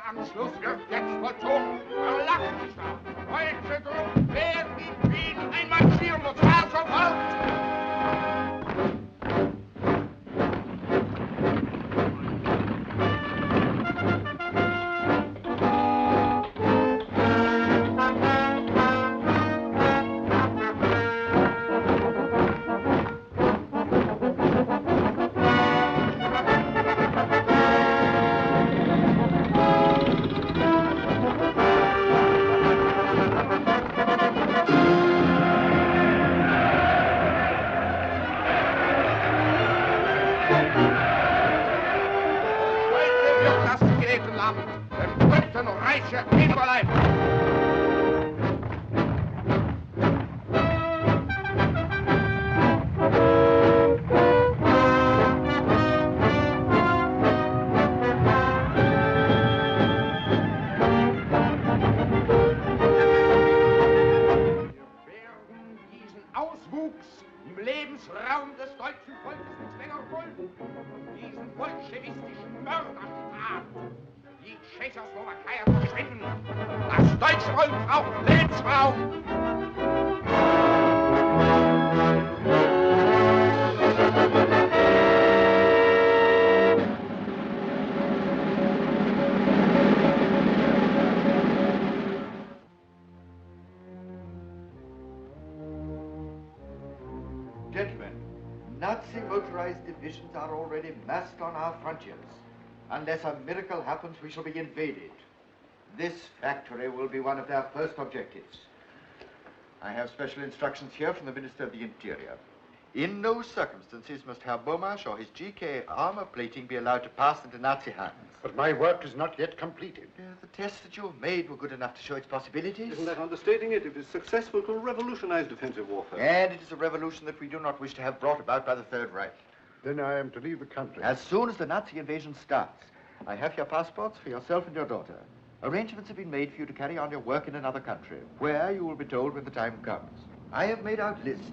Anschluss wird jetzt vollzogen. Verlassen sich da. Heute drum werden in Wien einmarschieren und zwar sofort. Divisions are already massed on our frontiers. Unless a miracle happens, we shall be invaded. This factory will be one of their first objectives. I have special instructions here from the Minister of the Interior. In no circumstances must Herr Bomasch or his GK armor plating be allowed to pass into Nazi hands. But my work is not yet completed. The tests that you have made were good enough to show its possibilities. Isn't that understating it? If it's successful, it will revolutionize defensive warfare. And it is a revolution that we do not wish to have brought about by the Third Reich. Then I am to leave the country. As soon as the Nazi invasion starts, I have your passports for yourself and your daughter. Arrangements have been made for you to carry on your work in another country, where you will be told when the time comes. I have made out lists.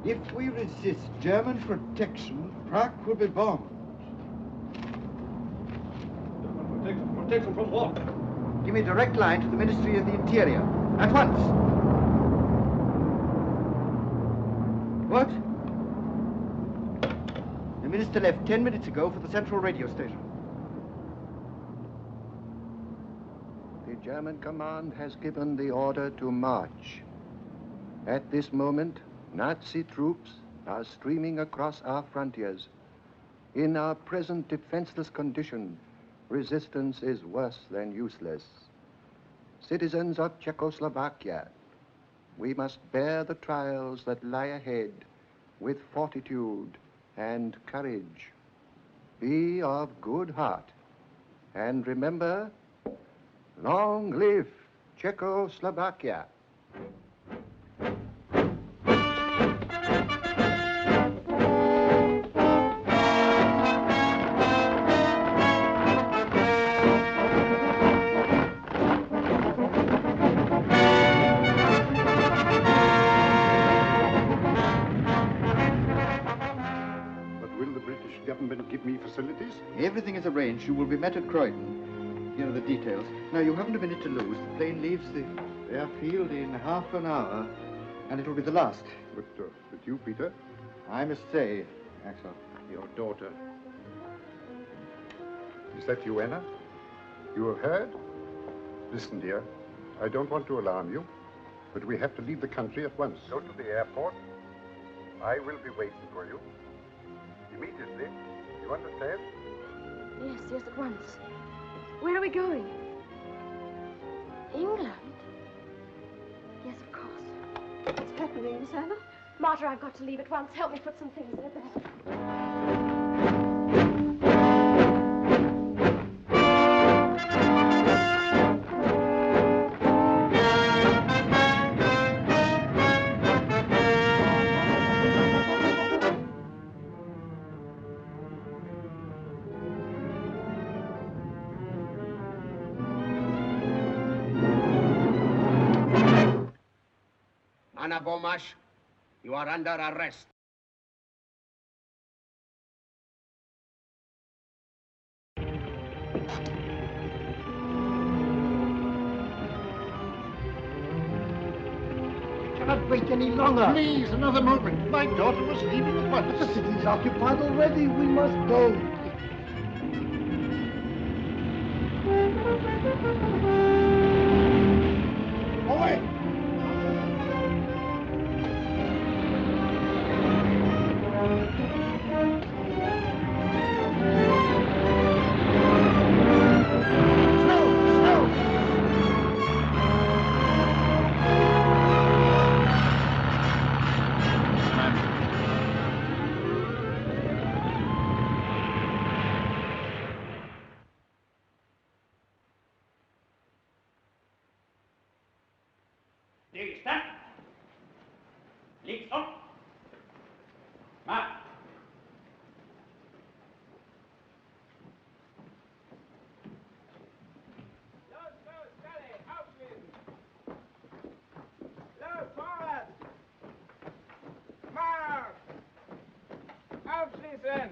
If we resist German protection, Prague will be bombed. Protection from what? Give me a direct line to the Ministry of the Interior. At once. What? The minister left 10 minutes ago for the central radio station. The German command has given the order to march. At this moment, Nazi troops are streaming across our frontiers. In our present defenseless condition, resistance is worse than useless. Citizens of Czechoslovakia, we must bear the trials that lie ahead with fortitude and courage. Be of good heart, and remember, long live Czechoslovakia. Facilities? Everything is arranged. You will be met at Croydon. Here are the details. Now, you haven't a minute to lose. The plane leaves the airfield in half an hour, and it will be the last. But you, Peter? I must say, Axel. Your daughter. Is that you, Anna? You have heard? Listen, dear. I don't want to alarm you, but we have to leave the country at once. Go to the airport. I will be waiting for you. Immediately. You understand? Yes, at once. Where are we going? England? Yes, of course. What's happening, Miss Anna? Martha, I've got to leave at once. Help me put some things in a bag. Governor Bomasch, you are under arrest. I cannot wait any longer. Please, another moment. My daughter was leaving at once. The city is occupied already. We must go. Away! Stand. Links op. Mark. Los, Scully, aufschließen. Los, vorwärts. Mark. Aufschließen.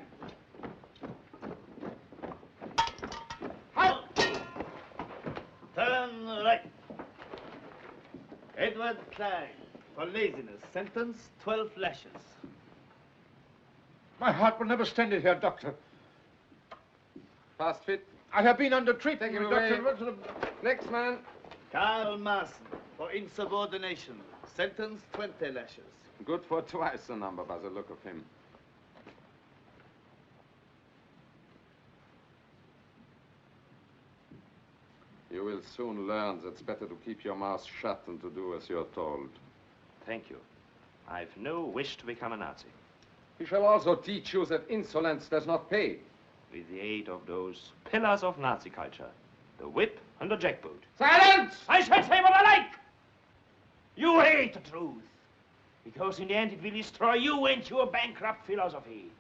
Halt. Turn right. Edward Klein, for laziness, sentence 12 lashes. My heart will never stand it here, Doctor. Fast fit. I have been under treatment. Take him Doctor. away. Next man. Karl Marsen, for insubordination, sentence 20 lashes. Good for twice the number by the look of him. You will soon learn that it's better to keep your mouth shut than to do as you're told. Thank you. I've no wish to become a Nazi. He shall also teach you that insolence does not pay. With the aid of those pillars of Nazi culture, the whip and the jackboot. Silence! I shall say what I like! You hate the truth. Because in the end it will destroy you and your bankrupt philosophy.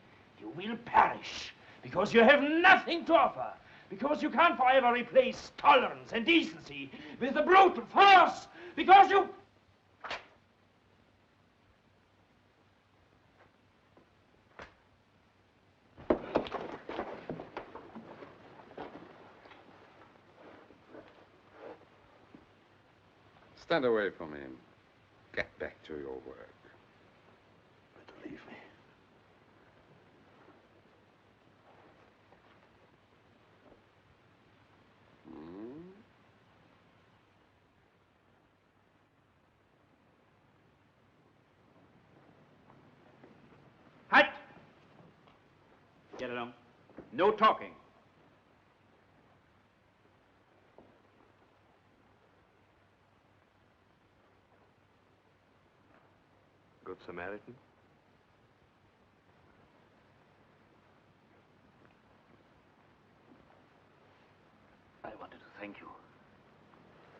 You will perish because you have nothing to offer. Because you can't forever replace tolerance and decency with the brutal force. Because you... Stand away from him. Get back to your work. Better leave me. Halt! Get along. No talking. Good Samaritan? I wanted to thank you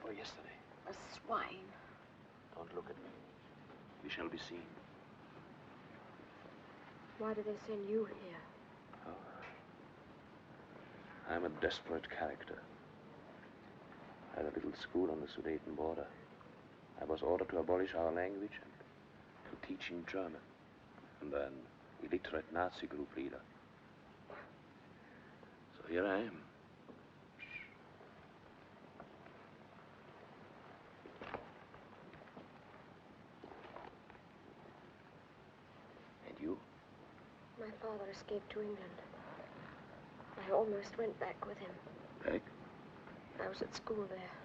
for yesterday. A swine. Don't look at me. We shall be seen. Why do they send you here? Oh. I'm a desperate character. I had a little school on the Sudeten border. I was ordered to abolish our language and to teach in German. And then illiterate Nazi group leader. So here I am. And you? My father escaped to England. I almost went back with him. Back? I was at school there.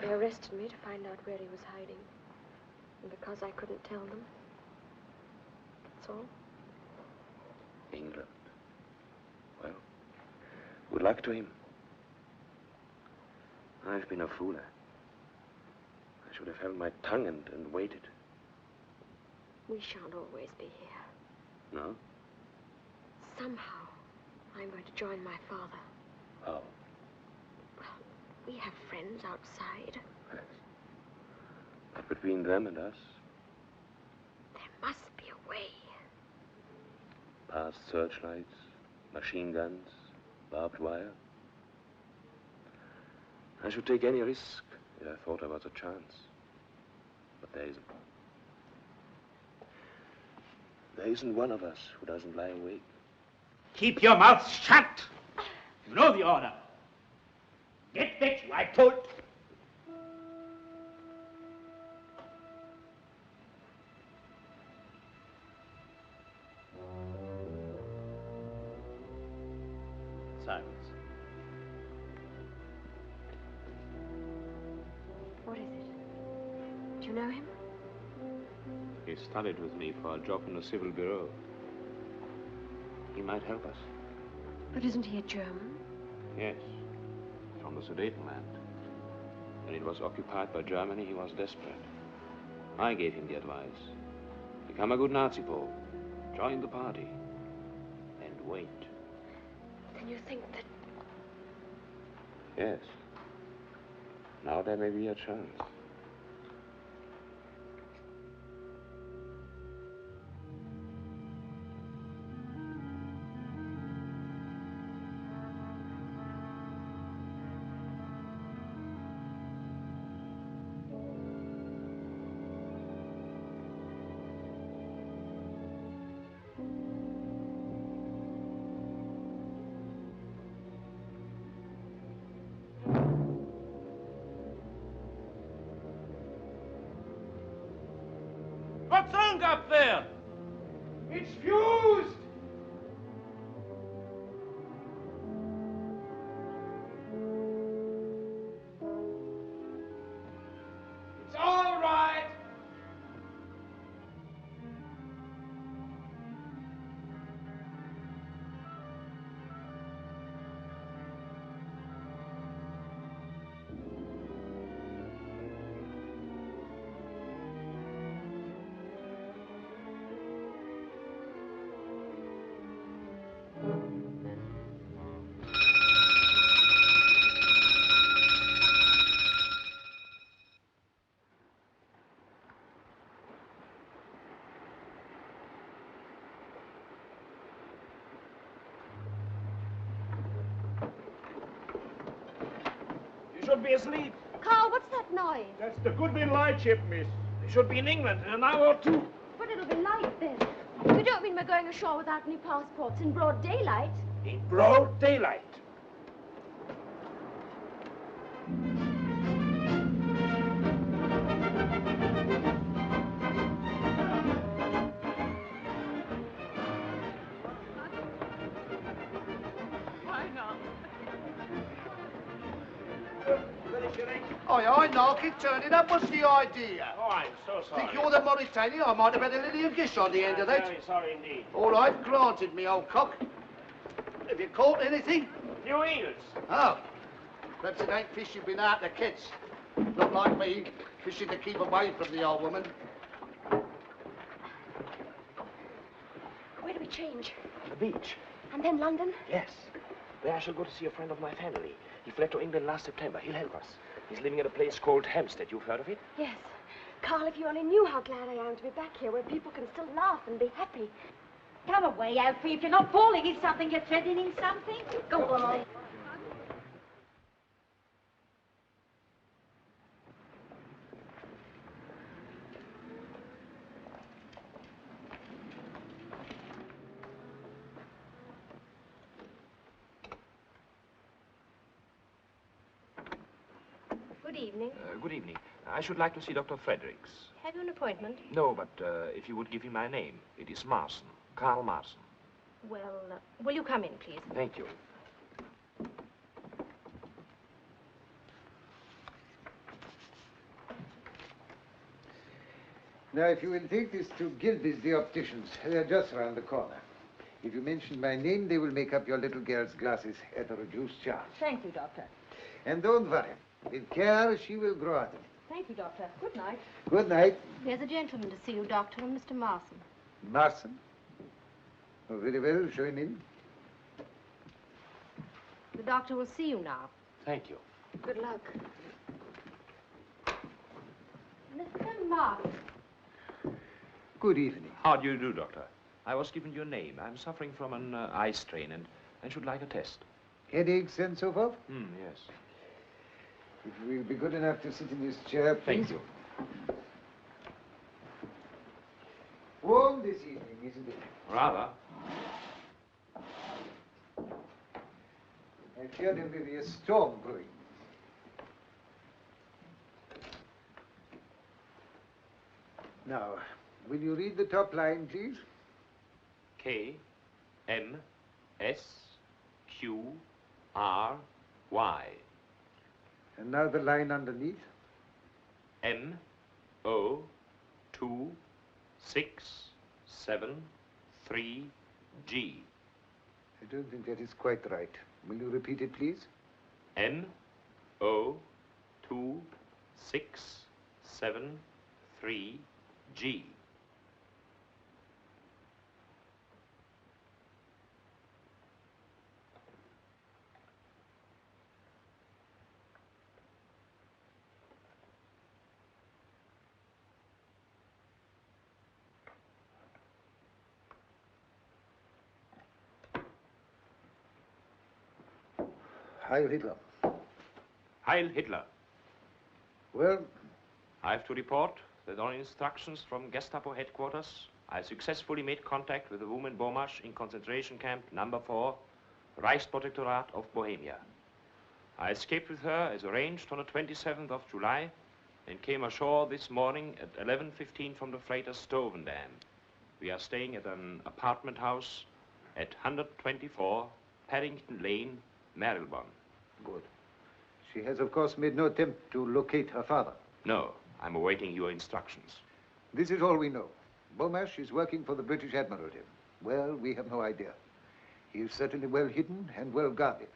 They arrested me to find out where he was hiding. And because I couldn't tell them. That's all. England. Well, good luck to him. I've been a fool. I should have held my tongue and waited. We shan't always be here. No? Somehow, I'm going to join my father. How? Well, we have friends outside. Yes. But between them and us? There must be a way. Past searchlights, machine guns, barbed wire. I should take any risk if I thought I was a chance. But there isn't. There isn't one of us who doesn't lie awake. Keep your mouth shut. You know the order. Get back, I told. Silence. What is it? Do you know him? He studied with me for a job in the Civil Bureau. He might help us. But isn't he a German? Yes, from the Sudetenland. When it was occupied by Germany, he was desperate. I gave him the advice. Become a good Nazi Pole. Join the party. And wait. Then you think that... Yes. Now there may be a chance. What's wrong up there? It's fused! It's all right. You should be asleep. Karl, what's that noise? That's the Goodwin lightship, miss. They should be in England in an hour or two. But it'll be light then. You don't mean we're going ashore without any passports in broad daylight? In broad daylight. Aye, Narky, turn it up. What's the idea? Oh, I'm so sorry. Think you're the Mauritanian? I might have had a little gish on the end of that. Very sorry indeed. All right, granted, me old cock. Have you caught anything? Few eels. Oh. Perhaps it ain't fish you've been out to catch. Not like me, fishing to keep away from the old woman. Where do we change? The beach. And then London? Yes. There I shall go to see a friend of my family. He fled to England last September. He'll help us. He's living at a place called Hampstead. You've heard of it? Yes. Karl, if you only knew how glad I am to be back here where people can still laugh and be happy. Come away, Alfie. If you're not falling in something, you're threatening something. Go on. Good evening. Good evening. I should like to see Dr. Fredericks. Have you an appointment? No, but if you would give him my name. It is Marsen. Karl Marsen. Well, will you come in, please? Thank you. Now, if you will take this to Gilby's, the opticians, they're just round the corner. If you mention my name, they will make up your little girl's glasses at a reduced charge. Thank you, Doctor. And don't worry. With care, she will grow out of it. Thank you, Doctor. Good night. Good night. There's a gentleman to see you, Doctor, and Mr. Marsen. Marsen? Oh, very well. Show him in. The doctor will see you now. Thank you. Good luck. Mr. Marsen. Good evening. How do you do, Doctor? I was given your name. I'm suffering from an eye strain and should like a test. Headaches and so forth? Yes. If you will be good enough to sit in this chair, please. Thank you. this evening, isn't it? Rather. I fear there may be a storm brewing. Now, will you read the top line, please? K, M, S, Q, R, Y. And now the line underneath. M, O, 2, 6, 7, 3, G. I don't think that is quite right. Will you repeat it, please? M, O, 2, 6, 7, 3, G. Heil Hitler. Heil Hitler. Well? I have to report that on instructions from Gestapo headquarters, I successfully made contact with the woman Bomasch in concentration camp number 4, Reichsprotektorat of Bohemia. I escaped with her as arranged on the 27th of July and came ashore this morning at 11:15 from the freighter Stovendam. We are staying at an apartment house at 124 Paddington Lane, Marylebone. Good. She has, of course, made no attempt to locate her father. No, I'm awaiting your instructions. This is all we know. Bomasch is working for the British Admiralty. Well, we have no idea. He is certainly well hidden and well guarded.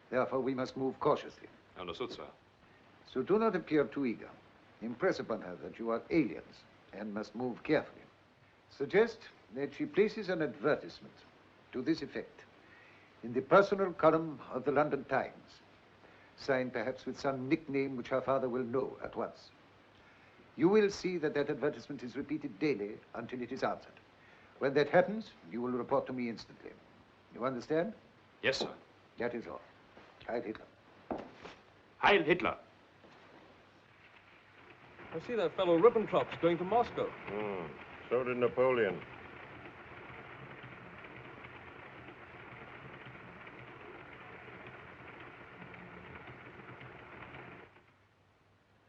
Therefore, we must move cautiously. Understood, sir. So do not appear too eager. Impress upon her that you are aliens and must move carefully. Suggest that she places an advertisement to this effect in the personal column of the London Times, signed perhaps with some nickname which her father will know at once. You will see that that advertisement is repeated daily until it is answered. When that happens, you will report to me instantly. You understand? Yes, sir. That is all. Heil Hitler. Heil Hitler. I see that fellow Ribbentrop's going to Moscow. So did Napoleon.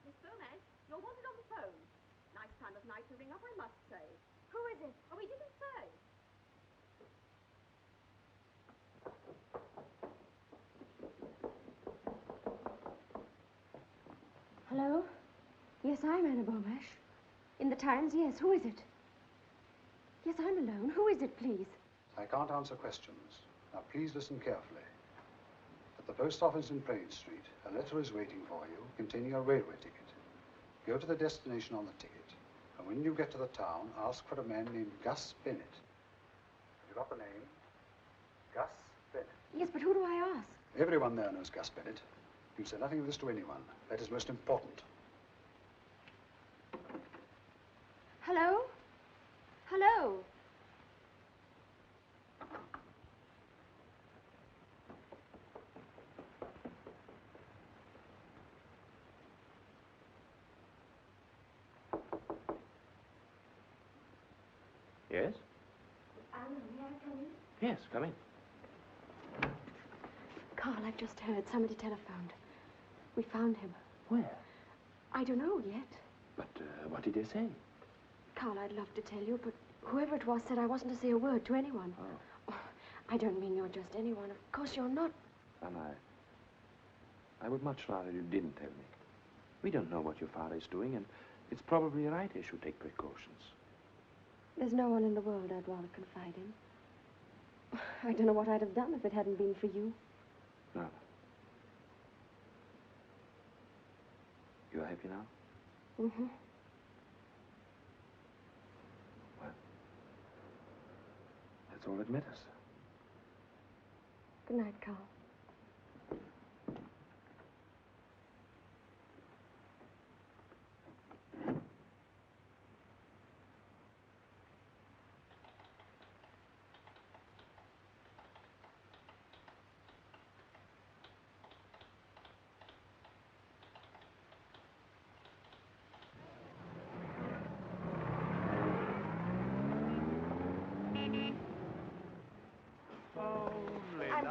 Miss Bomasch, you're wanted on the phone. Nice time of night to ring up, I must say. Who is it? Oh, he didn't say. Hello? Yes, I'm Anna Bomasch. In the Times, yes. Who is it? Yes, I'm alone. Who is it, please? I can't answer questions. Now, please listen carefully. At the post office in Prague Street, a letter is waiting for you containing a railway ticket. Go to the destination on the ticket, and when you get to the town, ask for a man named Gus Bennett. Have you got the name? Gus Bennett. Yes, but who do I ask? Everyone there knows Gus Bennett. You say nothing of this to anyone. That is most important. Hello? Hello? Yes? Anna, may I come in? Yes, come in. Karl, I've just heard. Somebody telephoned. We found him. Where? I don't know yet. But what did they say? Karl, I'd love to tell you, but whoever it was said I wasn't to say a word to anyone. Oh, I don't mean you're just anyone. Of course you're not. And I would much rather you didn't tell me. We don't know what your father is doing, and it's probably right he should take precautions. There's no one in the world I'd rather confide in. I don't know what I'd have done if it hadn't been for you. No. You're happy now? Mm-hmm. Well, that's all that matters. Good night, Karl.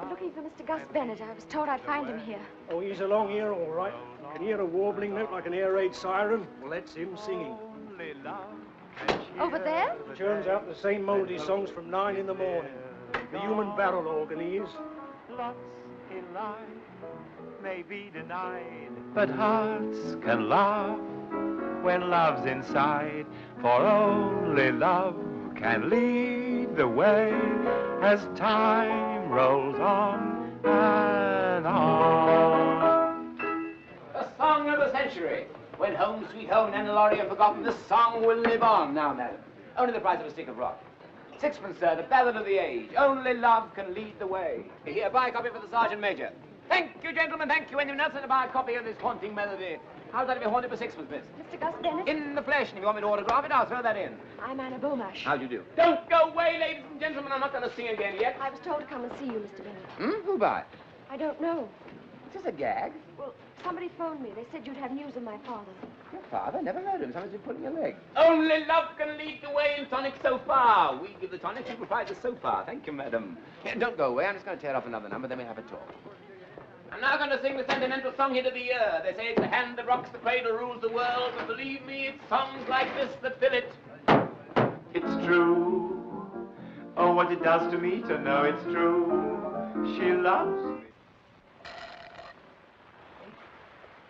Looking for Mr. Gus Bennett. I was told I'd find him here. Oh, he's along here, all right. Can hear a warbling note like an air raid siren. Well, that's him singing. Over there? Churns out the same moldy songs from 9 in the morning. The human barrel organ he is. Lots in life may be denied, but hearts can laugh when love's inside, for only love can lead the way as time rolls on and on. The song of the century. When home, sweet home, and the lorry are forgotten, the song will live on. Now, madam, only the price of a stick of rock. Sixpence, sir, the ballad of the age. Only love can lead the way. Here, buy a copy for the Sergeant Major. Thank you, gentlemen, thank you. Anyone else to buy a copy of this haunting melody? How's that to be haunted for sixpence, miss? Mr. Gus Bennett? In the flesh, and if you want me to autograph it, I'll throw that in. I'm Anna Bomasch. How do you do? Don't go away, ladies and gentlemen. I'm not going to sing again yet. I was told to come and see you, Mr. Bennett. Who by? I don't know. Is this a gag? Well, somebody phoned me. They said you'd have news of my father. Your father? Never heard of him. Someone's been pulling your leg. Only love can lead the way in tonic so far. We give the tonic, you provide the so far. Thank you, madam. Yeah, don't go away. I'm just going to tear off another number, then we'll have a talk. I'm now going to sing the sentimental song hit of the year. They say it's the hand that rocks the cradle, rules the world. But believe me, it's songs like this that fill it. It's true. Oh, what it does to me to know it's true. She loves me.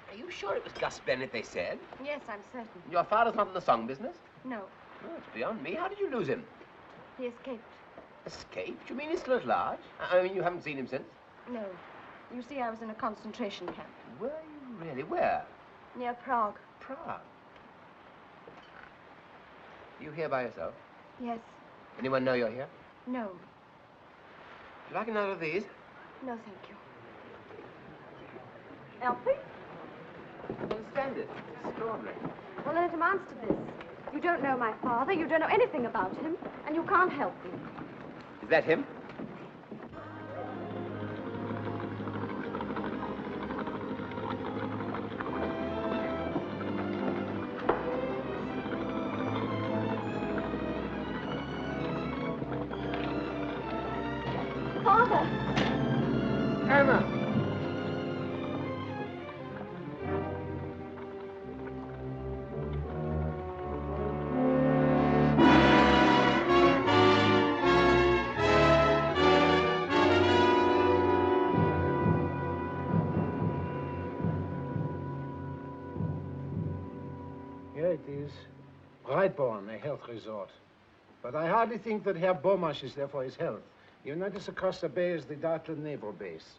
Are you sure it was Gus Bennett, they said? Yes, I'm certain. Your father's not in the song business? No. Oh, it's beyond me. How did you lose him? He escaped. Escaped? You mean he's still at large? I mean, you haven't seen him since? No. You see, I was in a concentration camp. Were you really? Where? Near Prague. Prague? You here by yourself? Yes. Anyone know you're here? No. Would you like another of these? No, thank you. Elfie? I don't understand it. It's extraordinary. Well, then it amounts to this. You don't know my father, you don't know anything about him, and you can't help me. Is that him? Father! Anna! Here it is. Brightborn, a health resort. But I hardly think that Herr Bomasch is there for his health. You notice across the bay is the Dartland Naval Base.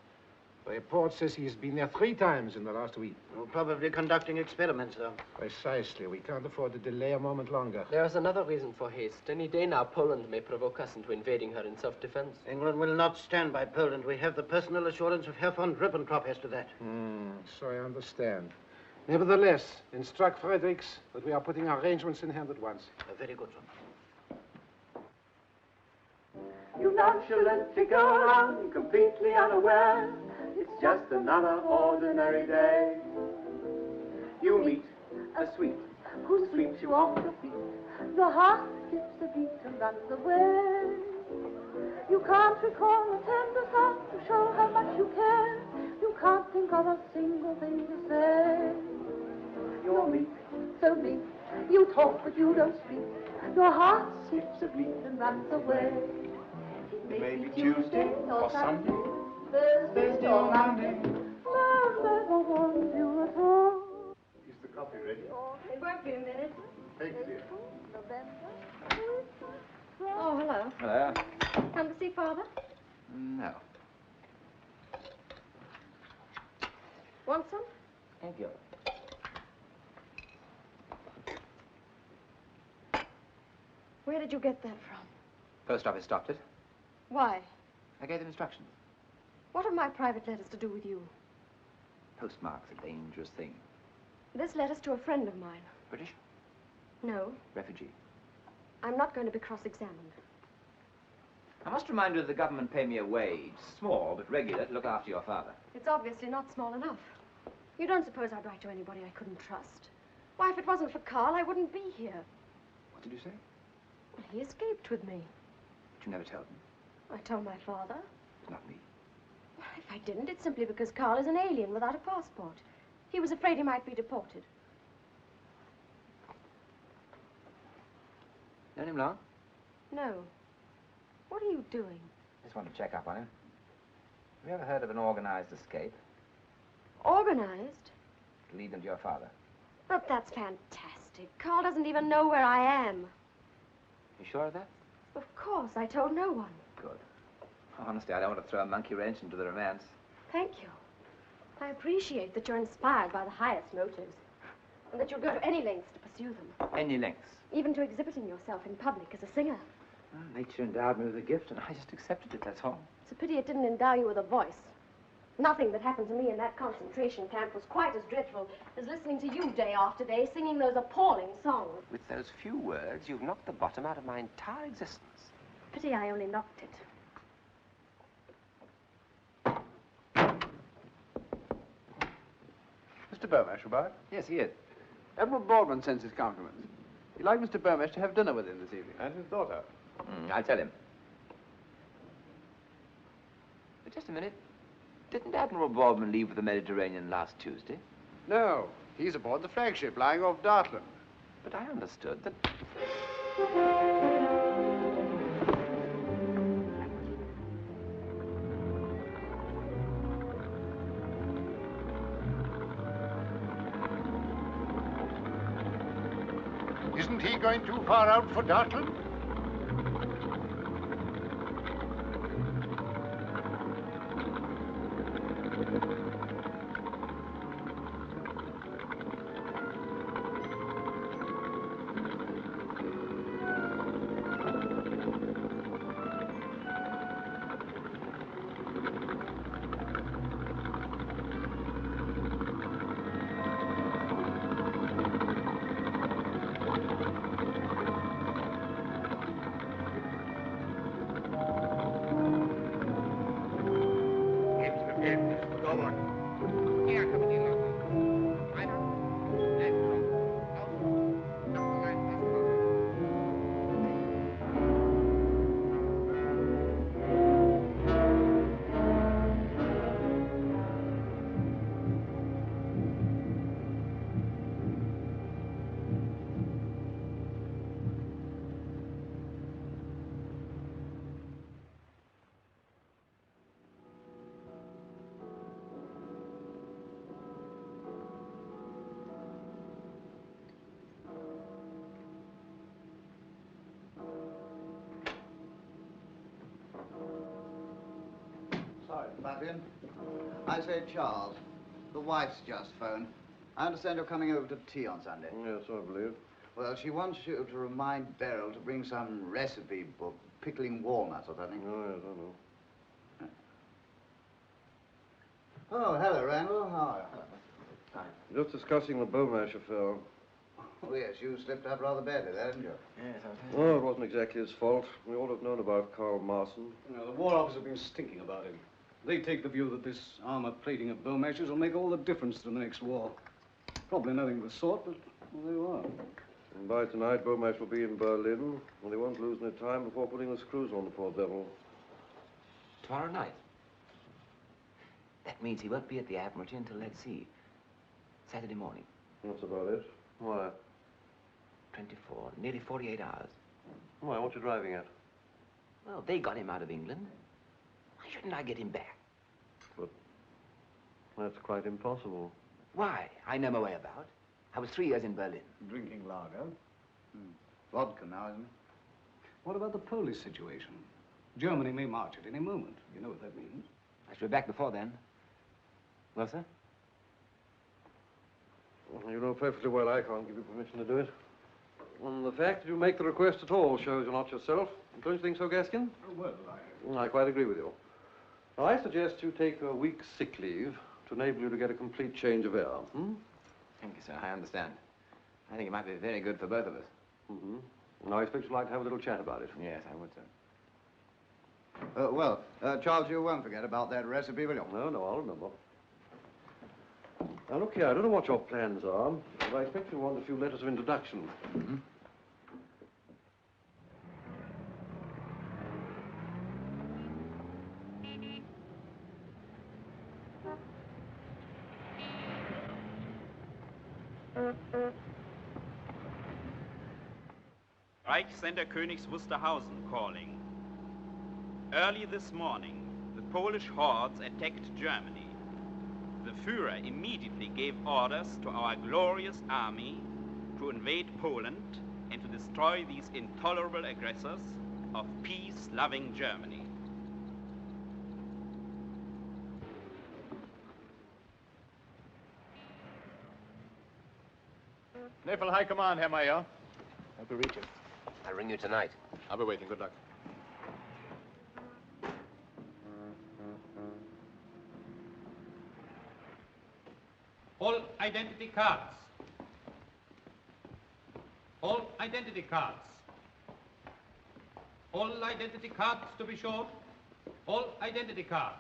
The report says he's been there 3 times in the last week. Well, probably conducting experiments, though. Precisely. We can't afford to delay a moment longer. There is another reason for haste. Any day now, Poland may provoke us into invading her in self-defense. England will not stand by Poland. We have the personal assurance of Herr von Ribbentrop as to that. So I understand. Nevertheless, instruct Fredericks that we are putting arrangements in hand at once. Very good, sir. You nonchalantly go on, completely unaware. It's just another ordinary day. You meet a sweet who sweeps you off your feet. The heart skips a beat and runs away. You can't recall a tender thought to show how much you care. You can't think of a single thing to say. You're meek, so meek. You talk but you don't speak. Your heart skips a beat and runs away. Maybe Tuesday or Sunday, Thursday or Monday. Love never warns you at all. Is the coffee ready? It won't be a minute. Thanks, dear. Oh, hello. Hello. Come to see Father? No. Want some? Thank you. Where did you get that from? Post office stopped it. Why? I gave them instructions. What have my private letters to do with you? Postmark's a dangerous thing. This letter's to a friend of mine. British? No, Refugee. I'm not going to be cross-examined. I must remind you that the government pay me a wage, small but regular, to look after your father. It's obviously not small enough. You don't suppose I'd write to anybody I couldn't trust? Why, if it wasn't for Karl, I wouldn't be here. What did you say? Well, he escaped with me. But you never told me. I told my father. It's not me. If I didn't, it's simply because Karl is an alien without a passport. He was afraid he might be deported. Known him long? No. What are you doing? Just want to check up on him. Have you ever heard of an organized escape? Organized? To lead them to your father. But that's fantastic. Karl doesn't even know where I am. You sure of that? Of course, I told no one. Good. Honestly, I don't want to throw a monkey wrench into the romance. Thank you. I appreciate that you're inspired by the highest motives, and that you'll go to any lengths to pursue them. Any lengths? Even to exhibiting yourself in public as a singer. Well, nature endowed me with a gift, and I just accepted it, that's all. It's a pity it didn't endow you with a voice. Nothing that happened to me in that concentration camp was quite as dreadful as listening to you day after day singing those appalling songs. With those few words, you've knocked the bottom out of my entire existence. Pity I only knocked it. Mr. Bomasch about? Yes, he is. Admiral Baldwin sends his compliments. He'd like Mr. Bomasch to have dinner with him this evening. And his daughter. I'll tell him. But just a minute. Didn't Admiral Baldwin leave for the Mediterranean last Tuesday? No, he's aboard the flagship lying off Dartland. But I understood that... Isn't he going too far out for Dartland? Fabian. I say, Charles, the wife's just phoned. I understand you're coming over to tea on Sunday. Yes, I believe. Well, she wants you to remind Beryl to bring some recipe book, pickling walnuts or something. Oh, yes, I know. Oh, hello, Randall. How are you? Hi. Just discussing the Bomasch affair. Oh, yes, you slipped up rather badly there, didn't you? Yes, I Oh, it wasn't exactly his fault. We all have known about Karl Marsen. No, the War Office have been stinking about him. They take the view that this armor plating of Bomasch's will make all the difference to the next war. Probably nothing of the sort, but well, there you are. And by tonight, Bomasch will be in Berlin, and they won't lose any time before putting the screws on the poor devil. Tomorrow night? That means he won't be at the Admiralty until, let's see, Saturday morning. That's about it. Why? 24, nearly 48 hours. Why, what you driving at? Well, they got him out of England. Why shouldn't I get him back? But that's quite impossible. Why? I know my way about. I was 3 years in Berlin. Drinking lager. Vodka now, isn't it? What about the Polish situation? Germany may march at any moment. You know what that means. I should be back before then. Well, sir? Well, you know perfectly well I can't give you permission to do it. And the fact that you make the request at all shows you're not yourself. Don't you think so, Gaskin? Oh, well, I quite agree with you. Now, I suggest you take a week's sick leave to enable you to get a complete change of air. Thank you, sir. I understand. I think it might be very good for both of us. And I expect you'd like to have a little chat about it. Yes, I would, sir. Well, Charles, you won't forget about that recipe, will you? No, I'll remember. Now, look here, I don't know what your plans are, but I expect you'll want a few letters of introduction. Reichssender Königs Wusterhausen calling. Early this morning, the Polish hordes attacked Germany. The Führer immediately gave orders to our glorious army to invade Poland and to destroy these intolerable aggressors of peace-loving Germany. Naval High Command, Herr Major. Hope to reach him. I'll ring you tonight. I'll be waiting. Good luck. All identity cards. All identity cards. All identity cards to be shown. All identity cards.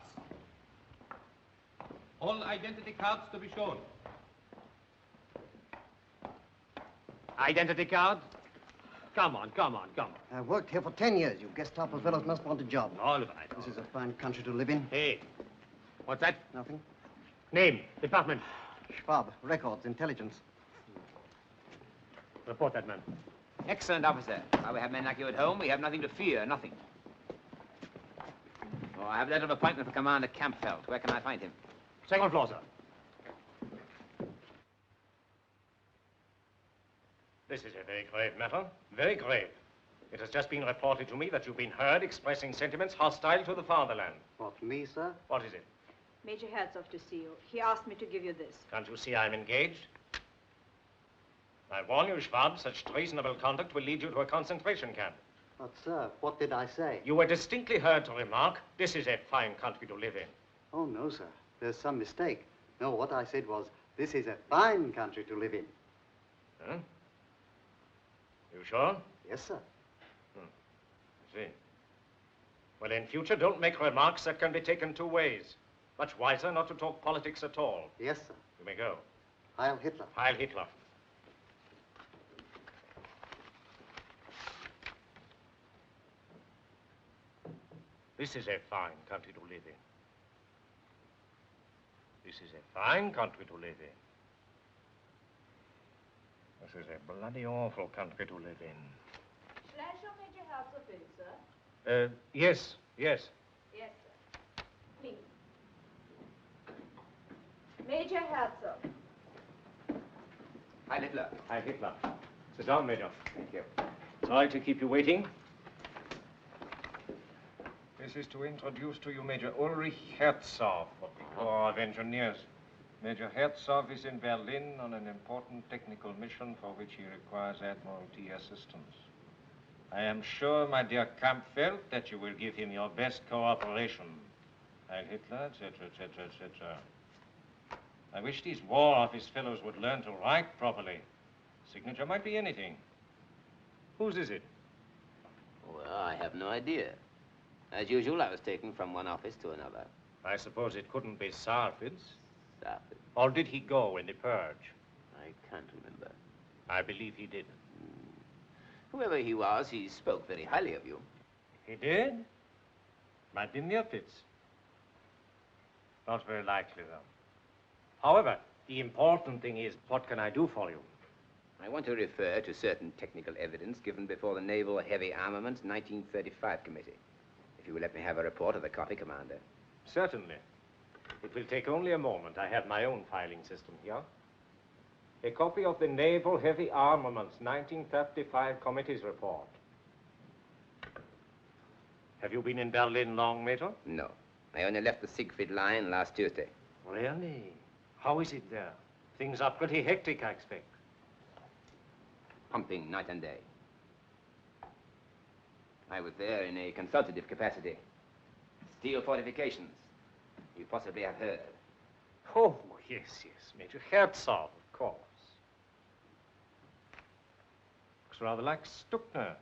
All identity cards to be shown. Identity card? Come on, come on, come on. I've worked here for 10 years. You Gestapo fellows must want a job. All right. This is a fine country to live in. Hey, what's that? Nothing. Name, department. Schwab, records, intelligence. Report that man. Excellent, officer. While we have men like you at home, we have nothing to fear, nothing. Oh, I have a letter of appointment for Commander Campfeld. Where can I find him? Second floor, sir. This is a very grave matter. Very grave. It has just been reported to me that you've been heard expressing sentiments hostile to the fatherland. What, me, sir? What is it? Major Herzog to see you. He asked me to give you this. Can't you see I'm engaged? I warn you, Schwab, such treasonable conduct will lead you to a concentration camp. But, sir, what did I say? You were distinctly heard to remark, this is a fine country to live in. Oh, no, sir. There's some mistake. No, what I said was, this is a fine country to live in. Huh? You sure? Yes, sir. I see. Well, in future, don't make remarks that can be taken two ways. Much wiser not to talk politics at all. Yes, sir. You may go. Heil Hitler. Heil Hitler. This is a fine country to live in. This is a fine country to live in. This is a bloody awful country to live in. Shall I show Major Herzog in, sir? Yes, yes. Yes, sir. Please. Major Herzog. Heil Hitler. Heil Hitler. Sit down, Major. Thank you. Sorry to keep you waiting. This is to introduce to you Major Ulrich Herzog of the Corps of Engineers. Major Herzog is in Berlin on an important technical mission for which he requires Admiralty assistance. I am sure, my dear Campfeld, that you will give him your best cooperation. Heil Hitler, etc., etc., etc. I wish these War Office fellows would learn to write properly. Signature might be anything. Whose is it? Well, I have no idea. As usual, I was taken from one office to another. I suppose it couldn't be Sarford's. Sarford. Or did he go in the purge? I can't remember. I believe he did. Whoever he was, he spoke very highly of you. He did? Might be Mirpitz. Not very likely, though. However, the important thing is, what can I do for you? I want to refer to certain technical evidence given before the Naval Heavy Armaments 1935 Committee. If you will let me have a report of the copy, Commander. Certainly. It will take only a moment. I have my own filing system here. A copy of the Naval Heavy Armaments 1935 Committee's report. Have you been in Berlin long, Major? No. I only left the Siegfried Line last Tuesday. Really? How is it there? Things are pretty hectic, I expect. Pumping night and day. I was there in a consultative capacity. Steel fortifications. You possibly have heard. Oh, yes, yes. Major Herzog, of course. Looks rather like Stuckner.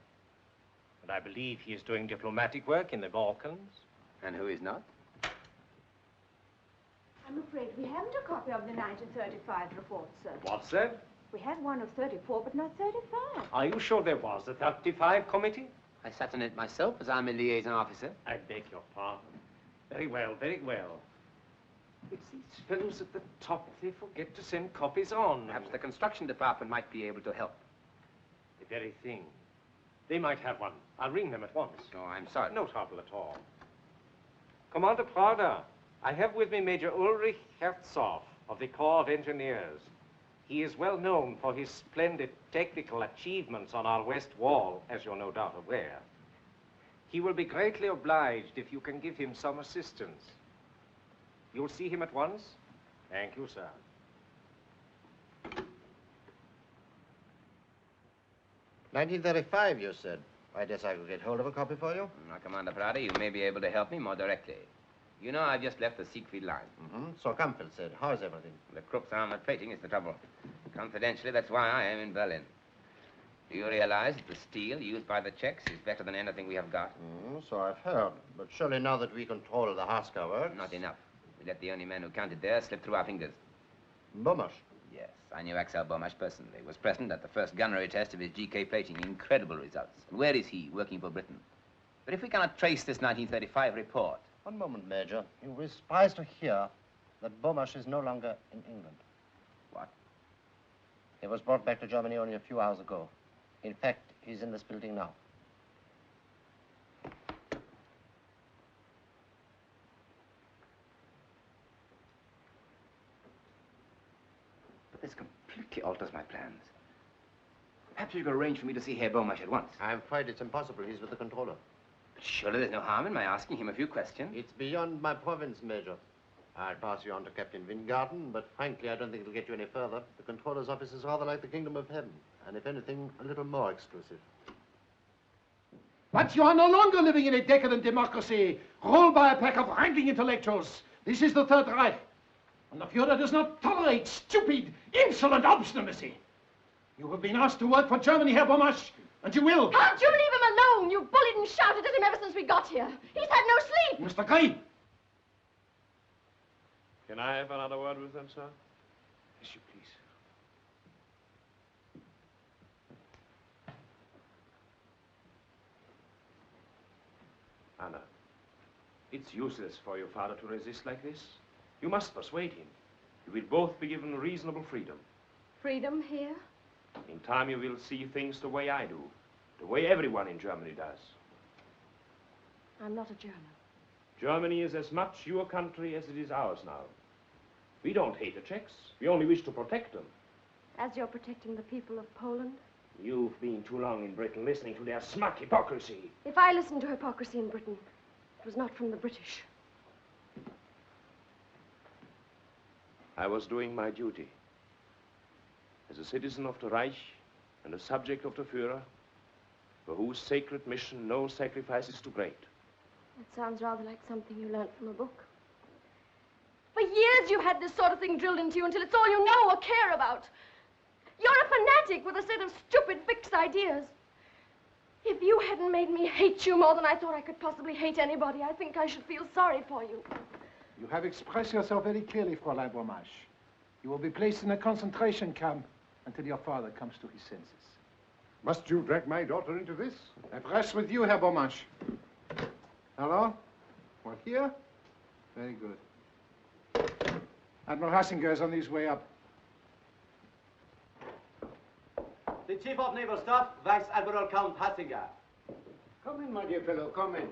But I believe he is doing diplomatic work in the Balkans. And who is not? I'm afraid we haven't a copy of the 1935 report, sir. What's that? We had one of 34, but not 35. Are you sure there was a 35 committee? I sat on it myself, as I'm a liaison officer. I beg your pardon. Very well, very well. It's these fellows at the top. They forget to send copies on. Perhaps the construction department might be able to help. The very thing. They might have one. I'll ring them at once. Oh, I'm sorry. No trouble at all. Commander Prague, I have with me Major Ulrich Herzog of the Corps of Engineers. He is well known for his splendid technical achievements on our west wall, as you're no doubt aware. He will be greatly obliged if you can give him some assistance. You'll see him at once? Thank you, sir. 1935, you said. I guess I could get hold of a copy for you. Now, Commander Prague, you may be able to help me more directly. You know, I've just left the Siegfried line. So Campbell said. How's everything? The Krupp's armored plating is the trouble. Confidentially, that's why I am in Berlin. Do you realize that the steel used by the Czechs is better than anything we have got? So I've heard. But surely now that we control the Haskell works... Not enough. We let the only man who counted there slip through our fingers. Bomasch? Yes, I knew Axel Bomasch personally. He was present at the first gunnery test of his GK plating. Incredible results. And where is he, working for Britain? But if we cannot trace this 1935 report... One moment, Major. You will be surprised to hear that Bomasch is no longer in England. What? He was brought back to Germany only a few hours ago. In fact, he's in this building now. But this completely alters my plans. Perhaps you could arrange for me to see Herr Bomasch at once. I'm afraid it's impossible. He's with the controller. But surely there's no harm in my asking him a few questions. It's beyond my province, Major. I'll pass you on to Captain Wingarden, but frankly, I don't think it'll get you any further. The controller's office is rather like the kingdom of heaven, and if anything, a little more exclusive. But you are no longer living in a decadent democracy, ruled by a pack of ranking intellectuals. This is the Third Reich, and the Führer does not tolerate stupid, insolent obstinacy. You have been asked to work for Germany, Herr Bomasch, and you will. Can't you leave him alone? You bullied and shouted at him ever since we got here. He's had no sleep. Mr. Gray. Can I have another word with them, sir? Yes, you please. Anna, it's useless for your father to resist like this. You must persuade him. You will both be given reasonable freedom. Freedom here? In time you will see things the way I do, the way everyone in Germany does. I'm not a German. Germany is as much your country as it is ours now. We don't hate the Czechs. We only wish to protect them. As you're protecting the people of Poland? You've been too long in Britain listening to their smug hypocrisy. If I listened to hypocrisy in Britain, it was not from the British. I was doing my duty. As a citizen of the Reich and a subject of the Führer, for whose sacred mission no sacrifice is too great. That sounds rather like something you learned from a book. For years you've had this sort of thing drilled into you until it's all you know or care about. You're a fanatic with a set of stupid, fixed ideas. If you hadn't made me hate you more than I thought I could possibly hate anybody, I think I should feel sorry for you. You have expressed yourself very clearly, Fräulein Bomasch. You will be placed in a concentration camp until your father comes to his senses. Must you drag my daughter into this? That rests with you, Herr Bomasch. Hello? Well, here? Very good. Admiral Hassinger is on his way up. The Chief of Naval Staff, Vice Admiral Count Hassinger. Come in, my dear fellow, come in.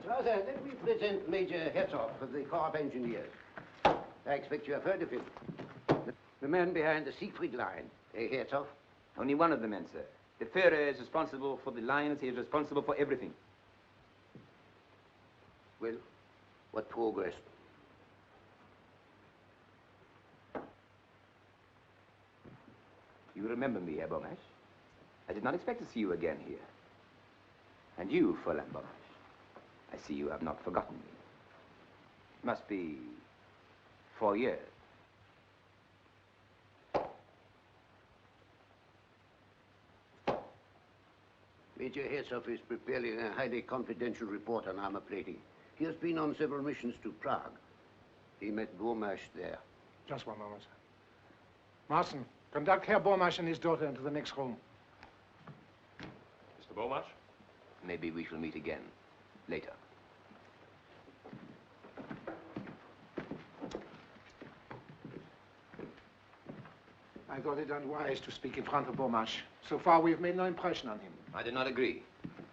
Rather, let me present Major Herzog of the Corps of Engineers. I expect you have heard of him. The man behind the Siegfried line, Herzog. Only one of the men, sir. The Führer is responsible for the lines. He is responsible for everything. Well, what progress? You remember me, Herr Bomasch? I did not expect to see you again here. And you, Fräulein Bomasch, I see you have not forgotten me. Must be 4 years. Major Herzog is preparing a highly confidential report on armor plating. He has been on several missions to Prague. He met Bomasch there. Just one moment, sir. Marsen, conduct Herr Bomasch and his daughter into the next room. Mr. Bomasch? Maybe we shall meet again later. I thought it unwise to speak in front of Bomasch. So far, we've made no impression on him. I do not agree.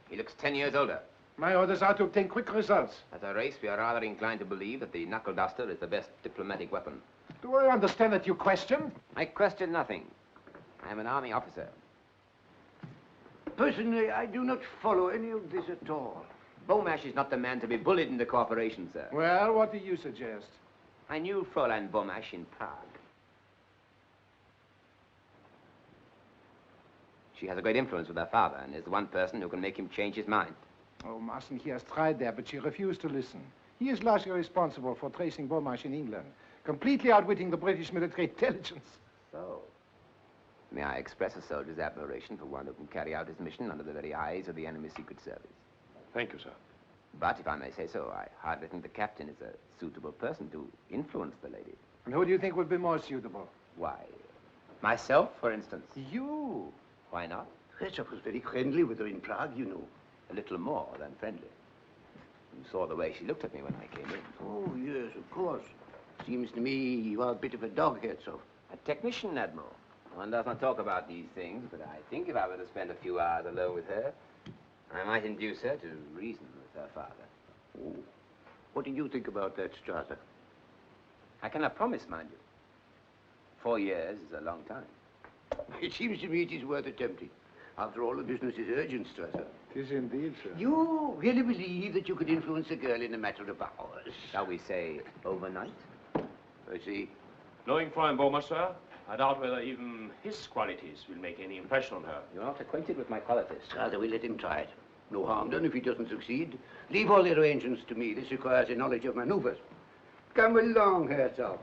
He looks 10 years older. My orders are to obtain quick results. As a race, we are rather inclined to believe that the knuckle duster is the best diplomatic weapon. Do I understand that you question? I question nothing. I am an army officer. Personally, I do not follow any of this at all. Bomasch is not the man to be bullied into cooperation, sir. Well, what do you suggest? I knew Fräulein Bomasch in Prague. She has a great influence with her father and is the one person who can make him change his mind. Oh, Marsen, he has tried that, but she refused to listen. He is largely responsible for tracing Bomasch in England, completely outwitting the British military intelligence. So, may I express a soldier's admiration for one who can carry out his mission under the very eyes of the enemy's secret service. Thank you, sir. But if I may say so, I hardly think the captain is a suitable person to influence the lady. And who do you think would be more suitable? Why, myself, for instance. You? Why not? Herzog was very friendly with her in Prague, you know. A little more than friendly. You saw the way she looked at me when I came in. Oh, yes, of course. Seems to me you are a bit of a dog, Herzog. A technician, Admiral. One does not talk about these things, but I think if I were to spend a few hours alone with her, I might induce her to reason with her father. Oh. What do you think about that, Strasser? I cannot promise, mind you. 4 years is a long time. It seems to me it is worth attempting. After all, the business is urgent, Strasser. It is indeed, sir. You really believe that you could influence a girl in a matter of hours? Shall we say overnight? I see. Knowing Fräulein Bomasch, sir, I doubt whether even his qualities will make any impression on her. You're not acquainted with my qualities. Strasser, we let him try it. No harm done if he doesn't succeed. Leave all the arrangements to me. This requires a knowledge of maneuvers. Come along, Herzog.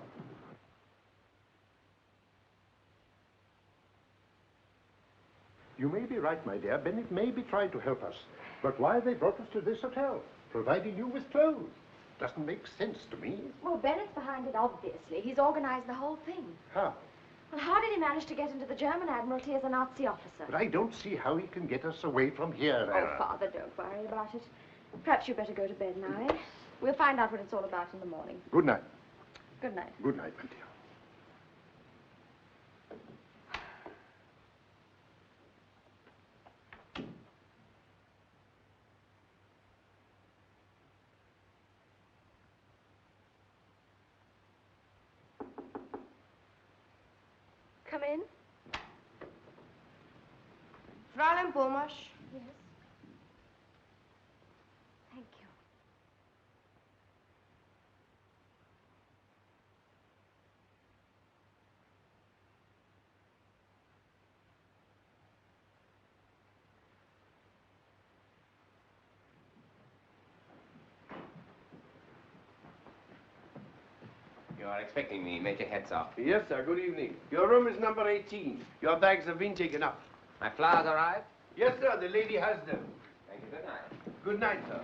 You may be right, my dear. Bennett may be trying to help us. But why they brought us to this hotel, providing you with clothes? Doesn't make sense to me. Well, Bennett's behind it, obviously. He's organized the whole thing. How? Well, how did he manage to get into the German Admiralty as a Nazi officer? But I don't see how he can get us away from here. Oh, Father, don't worry about it. Perhaps you'd better go to bed now, eh? We'll find out what it's all about in the morning. Good night. Good night. Good night, my dear. Come in. Fräulein Bomasch. Yes. Thank you. You are expecting me, Major Herzog. Yes, sir. Good evening. Your room is number 18. Your bags have been taken up. My flowers arrived? Yes, sir. The lady has them. Thank you. Good night. Good night, sir.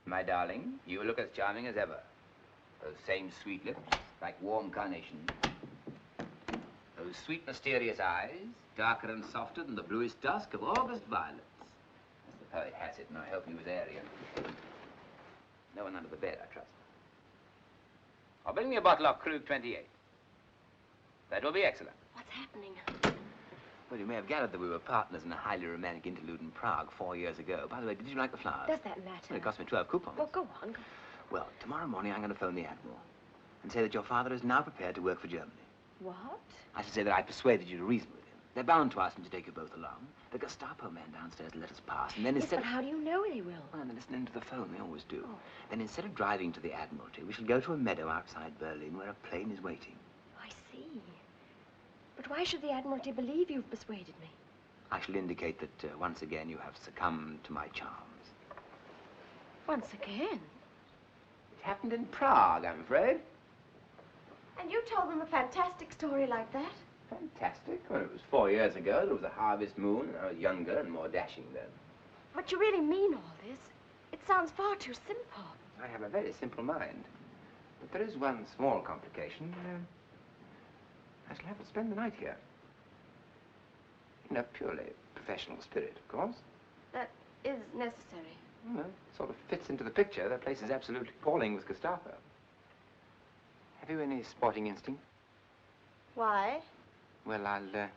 My darling, you look as charming as ever. Those same sweet lips, like warm carnations. Those sweet, mysterious eyes, darker and softer than the bluest dusk of August violets. As the poet has it, and I hope he was Aryan. No one under the bed, I trust. Or bring me a bottle of Krug 28. That will be excellent. What's happening? Well, you may have gathered that we were partners in a highly romantic interlude in Prague 4 years ago. By the way, did you like the flowers? Does that matter? Well, it cost me 12 coupons. Well, go on. Well, tomorrow morning I'm going to phone the Admiral and say that your father is now prepared to work for Germany. What? I should say that I persuaded you to reason with him. They're bound to ask him to take you both along. The Gestapo man downstairs let us pass, and then Yes, instead but how do you know they will? Well, they're listening to the phone. They always do. Oh. Then instead of driving to the Admiralty, we shall go to a meadow outside Berlin where a plane is waiting. I see. But why should the Admiralty believe you've persuaded me? I shall indicate that once again you have succumbed to my charms. Once again? It happened in Prague, I'm afraid. And you told them a fantastic story like that? Fantastic. Well, it was 4 years ago. There was a harvest moon, and I was younger and more dashing then. But you really mean all this? It sounds far too simple. I have a very simple mind. But there is one small complication. I shall have to spend the night here. In a purely professional spirit, of course. That is necessary. Well, it sort of fits into the picture. The place is absolutely appalling with Gestapo. Have you any sporting instinct? Why? Well, I'll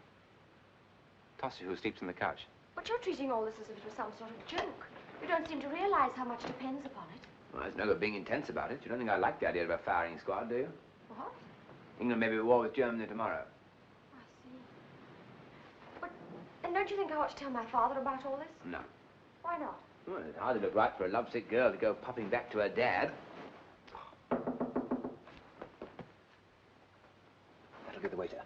toss you who sleeps on the couch. But you're treating all this as if it was some sort of joke. You don't seem to realize how much depends upon it. Well, there's no good being intense about it. You don't think I like the idea of a firing squad, do you? What? England may be at war with Germany tomorrow. I see. But, and don't you think I ought to tell my father about all this? No. Why not? Well, it hardly look right for a lovesick girl to go popping back to her dad. That'll give the waiter.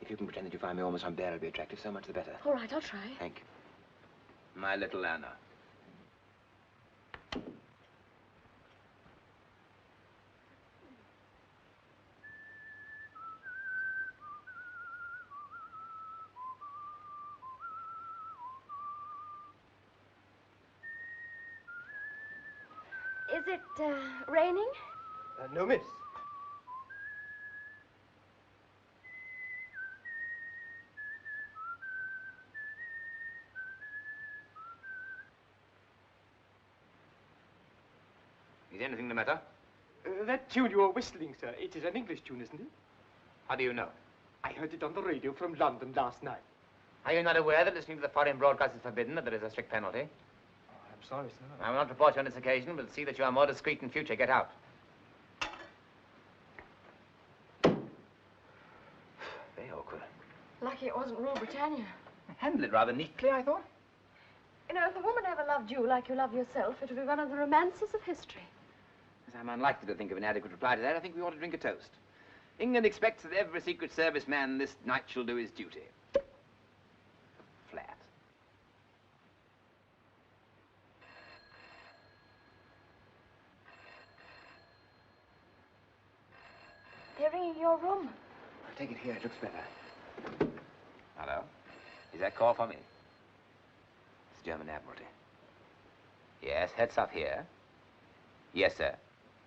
If you can pretend that you find me almost unbearably attractive, so much the better. All right, I'll try. Thank you. My little Anna. Is it, raining? No, miss. Is anything the matter? That tune you are whistling, sir, it is an English tune, isn't it? How do you know? I heard it on the radio from London last night. Are you not aware that listening to the foreign broadcast is forbidden, that there is a strict penalty? I'm sorry, sir. I will not report you on this occasion, but see that you are more discreet in future. Get out. Very awkward. Lucky it wasn't Rule Britannia. Handled it rather neatly, I thought. You know, if a woman ever loved you like you love yourself, it would be one of the romances of history. As I'm unlikely to think of an adequate reply to that, I think we ought to drink a toast. England expects that every Secret Service man this night shall do his duty. Flat. They're ringing your room. I'll take it here. It looks better. Hello? Is that call for me? It's German Admiralty. Yes, Herzog here. Yes, sir.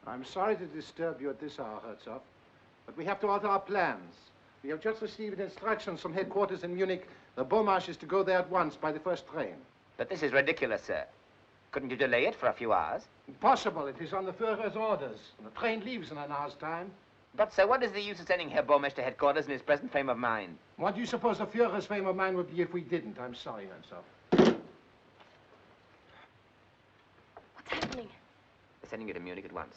I'm sorry to disturb you at this hour, Herzog, but we have to alter our plans. We have just received instructions from headquarters in Munich. The Bomasch is to go there at once by the first train. But this is ridiculous, sir. Couldn't you delay it for a few hours? Impossible. It is on the Führer's orders. The train leaves in an hour's time. But, sir, what is the use of sending Herr Bomasch to headquarters in his present frame of mind? What do you suppose the Führer's frame of mind would be if we didn't? I'm sorry, Herzog. What's happening? They're sending you to Munich at once.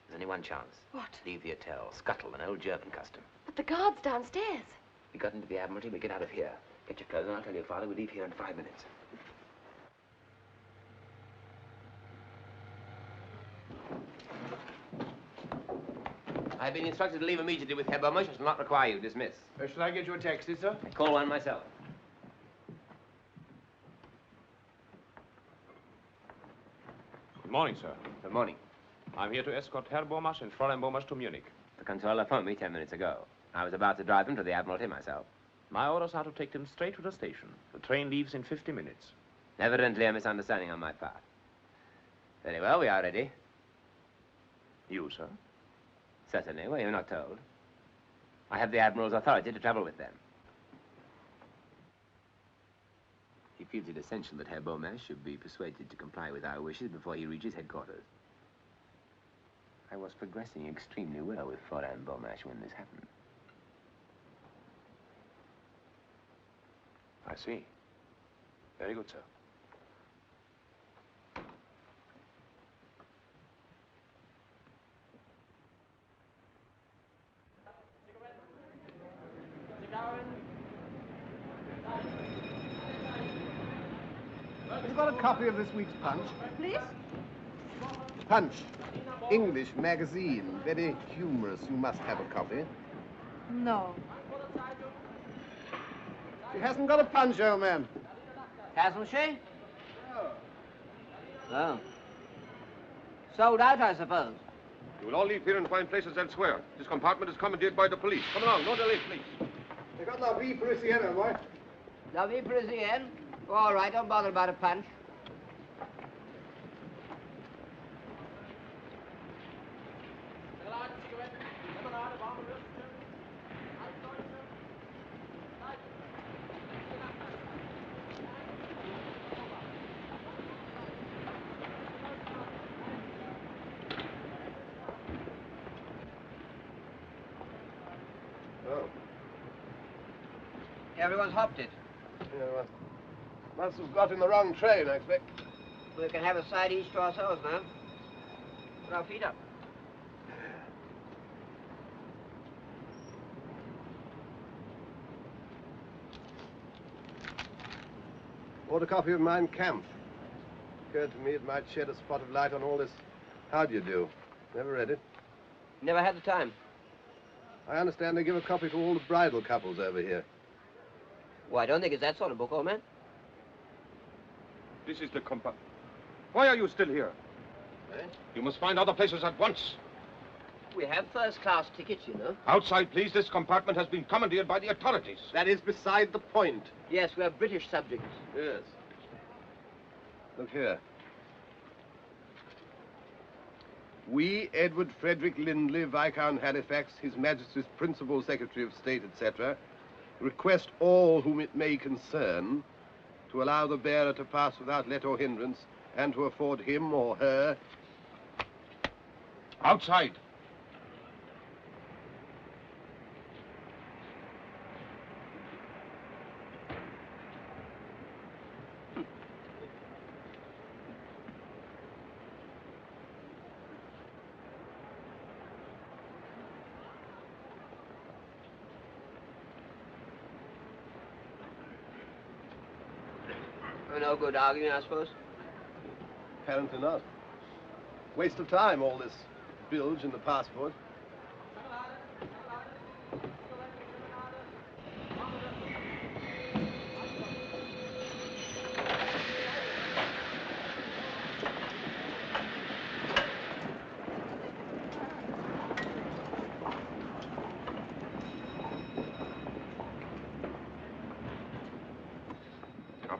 There's only one chance. What? Leave the hotel. Scuttle, an old German custom. But the guard's downstairs. We got into the Admiralty, we get out of here. Get your clothes on, I'll tell your father we leave here in 5 minutes. I've been instructed to leave immediately with Herr Bomasch. I shall not require you. Dismiss. Shall I get you a taxi, sir? I call one myself. Good morning, sir. Good morning. I'm here to escort Herr Bomasch and Fräulein Bomasch to Munich. The controller phoned me 10 minutes ago. I was about to drive them to the Admiralty myself. My orders are to take them straight to the station. The train leaves in 50 minutes. Evidently a misunderstanding on my part. Very well, we are ready. You, sir? Certainly. Well, you're not told. I have the Admiral's authority to travel with them. He feels it essential that Herr Bomasch should be persuaded to comply with our wishes before he reaches headquarters. I was progressing extremely well with Fräulein Bomasch when this happened. I see. Very good, sir. Have you got a copy of this week's Punch? Please? Punch. English magazine. Very humorous. You must have a copy. No. She hasn't got a punch, old man. Hasn't she? Oh. Sold out, I suppose. You will all leave here and find places elsewhere. This compartment is commandeered by the police. Come along, no delay, please. They got La Vie Parisienne, boy. La Vie Parisienne? All right, don't bother about a punch. Everyone's hopped it. Yeah, well, must have got in the wrong train, I expect. We can have a side each to ourselves now. Put our feet up. Bought a copy of Mein Kampf. Occurred to me it might shed a spot of light on all this. How do you do? Never read it. Never had the time. I understand they give a copy to all the bridal couples over here. Well, I don't think it's that sort of book, old man. This is the compartment. Why are you still here? Eh? You must find other places at once. We have first-class tickets, you know. Outside, please. This compartment has been commandeered by the authorities. That is beside the point. Yes, we are British subjects. Yes. Look here. We, Edward Frederick Lindley, Viscount Halifax, His Majesty's Principal Secretary of State, etc., request all whom it may concern to allow the bearer to pass without let or hindrance and to afford him or her... Outside. No good arguing, I suppose? Apparently not. Waste of time, all this bilge in the passport.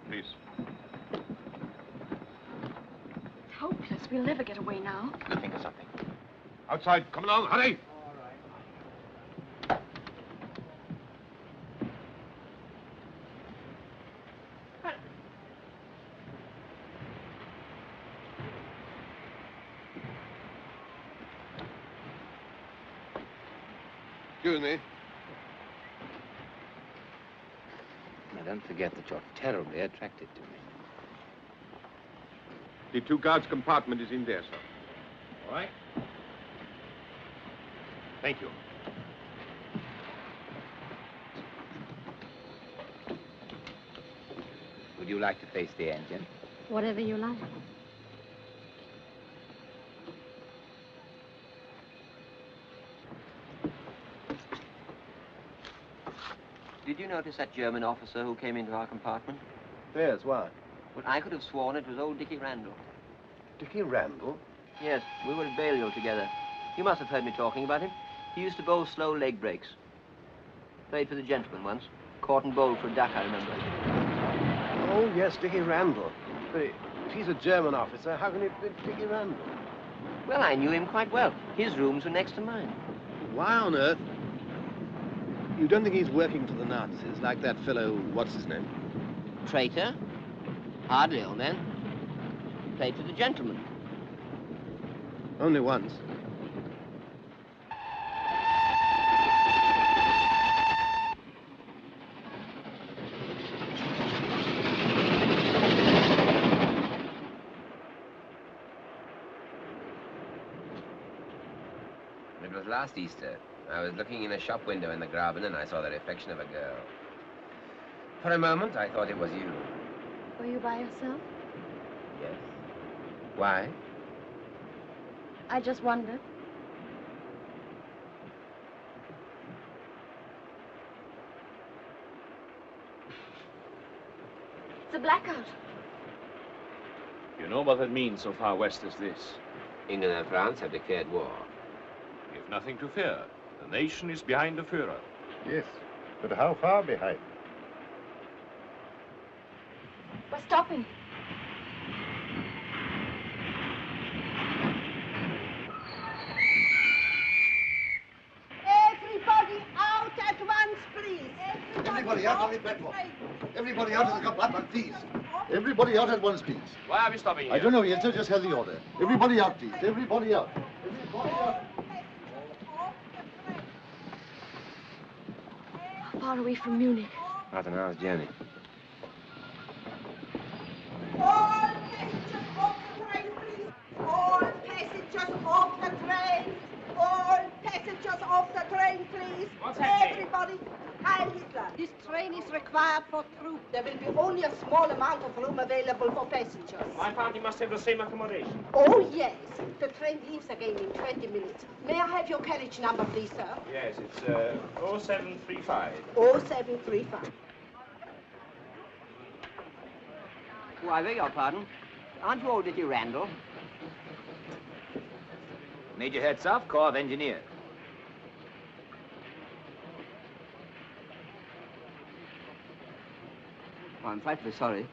Please. It's hopeless. We'll never get away now. I'll think of something. Outside. Come along. Hurry. All right. Excuse me. Now, don't forget that you're terribly attracted to me. The two guards' compartment is in there, sir. All right. Thank you. Would you like to face the engine? Whatever you like. Did you notice that German officer who came into our compartment? Yes, why? Well, I could have sworn it was old Dickie Randall. Dickie Randall? Yes, we were at Basil together. You must have heard me talking about him. He used to bowl slow leg breaks. Played for the gentleman once. Caught and bowled for a duck, I remember. Oh, yes, Dickie Randall. But if he's a German officer, how can he be Dickie Randall? Well, I knew him quite well. His rooms were next to mine. Why on earth? You don't think he's working for the Nazis, like that fellow, what's his name? Traitor? Hardly, old man. Played for the gentleman. Only once. It was last Easter. I was looking in a shop window in the Graben and I saw the reflection of a girl. For a moment, I thought it was you. Were you by yourself? Yes. Why? I just wondered. It's a blackout. You know what that means so far west as this? England and France have declared war. We have nothing to fear. The nation is behind the Führer. Yes, but how far behind? We're stopping. Everybody out at once, please. Everybody out on the platform. Everybody out of the compartment, please. Everybody out at once, please. Why are we stopping here? I don't know yet, sir. Just had the order. Everybody out, please. Everybody out. Everybody out. How far away from Munich? About an hour's journey. All passengers off the train, please. All passengers off the train. All passengers off the train, please. What's happening? Everybody. Heil Hitler. This train is required for troops. There will be only a small amount of room available for passengers. My party must have the same accommodation. Oh, yes. The train leaves again in 20 minutes. May I have your carriage number, please, sir? Yes, it's 0735. 0735. Oh, I beg your pardon. Aren't you old Dickie Randall? Major Herzog, Corps of Engineers. Oh, I'm frightfully sorry.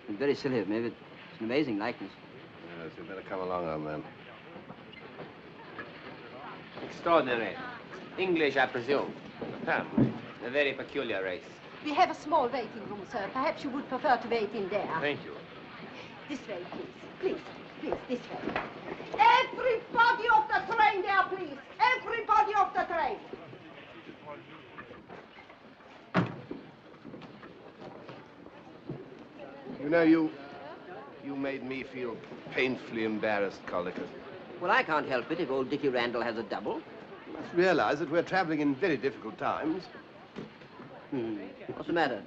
It's very silly of me, but it's an amazing likeness. Yes, you'd better come along, old man. Extraordinary. English, I presume. Apparently. A very peculiar race. We have a small waiting room, sir. Perhaps you would prefer to wait in there. Thank you. This way, please. Please, this way. Everybody off the train there, please. Everybody off the train. You know, you made me feel painfully embarrassed, Caldicott. Well, I can't help it if old Dickie Randall has a double. You must realize that we're traveling in very difficult times. What's the matter?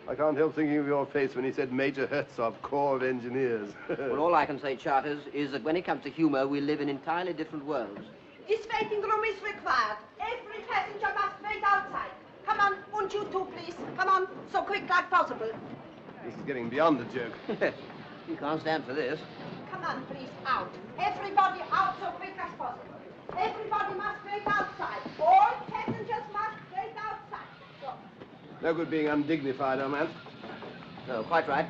I can't help thinking of your face when he said Major Herzog, Corps of Engineers. Well, all I can say, Charters, is that when it comes to humor, we live in entirely different worlds. This waiting room is required. Every passenger must wait outside. Come on, and you too, please. Come on, so quick like possible. This is getting beyond the joke. You can't stand for this. Come on, please, out. Everybody out so quick as possible. Everybody must wait outside. All passengers must wait outside. So. No good being undignified, old man. No, quite right.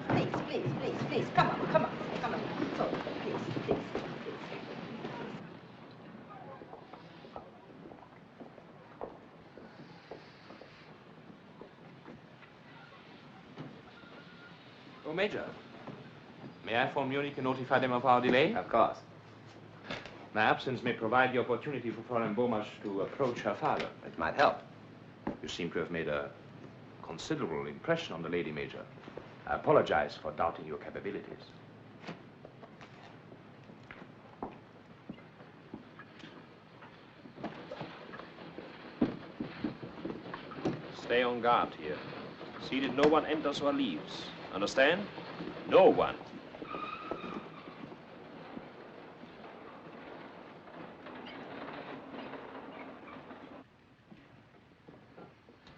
Please, please, please, please. Come on, come on, come on. So, please, please. Oh, Major. May I phone Munich and notify them of our delay? Of course. My absence may provide the opportunity for Fräulein Bomasch to approach her father. It might help. You seem to have made a considerable impression on the lady, Major. I apologize for doubting your capabilities. Stay on guard here. See that no one enters or leaves. Understand? No one.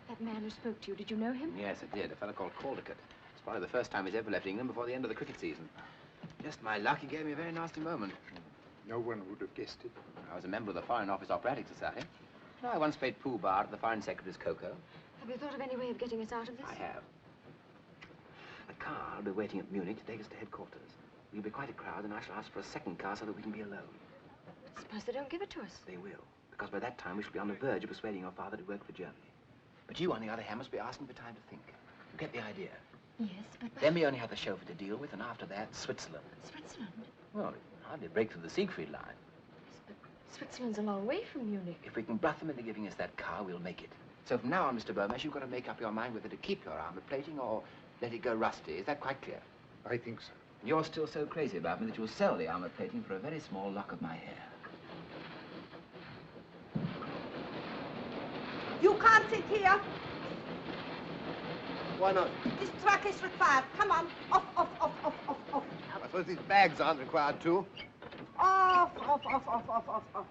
That man who spoke to you, did you know him? Yes, I did. A fellow called Caldicott. It's probably the first time he's ever left England before the end of the cricket season. Just my luck, he gave me a very nasty moment. No one would have guessed it. I was a member of the Foreign Office Operatic Society. And I once played pool bar at the Foreign Secretary's cocoa. Have you thought of any way of getting us out of this? I have. The car will be waiting at Munich to take us to headquarters. We'll be quite a crowd, and I shall ask for a second car so that we can be alone. But suppose they don't give it to us. They will, because by that time we shall be on the verge of persuading your father to work for Germany. But you, on the other hand, must be asking for time to think. You get the idea? Yes, but... Then we only have the chauffeur to deal with, and after that, Switzerland. Switzerland? Well, hardly break through the Siegfried line. Yes, but Switzerland's a long way from Munich. If we can bluff them into giving us that car, we'll make it. So from now on, Mr. Bomasch, you've got to make up your mind whether to keep your armor plating or let it go rusty. Is that quite clear? I think so. You're still so crazy about me that you'll sell the armor plating for a very small lock of my hair. You can't sit here. Why not? This truck is required. Come on. Off, off, off, off, off, off. I suppose these bags aren't required too. Off, off, off, off, off, off, off.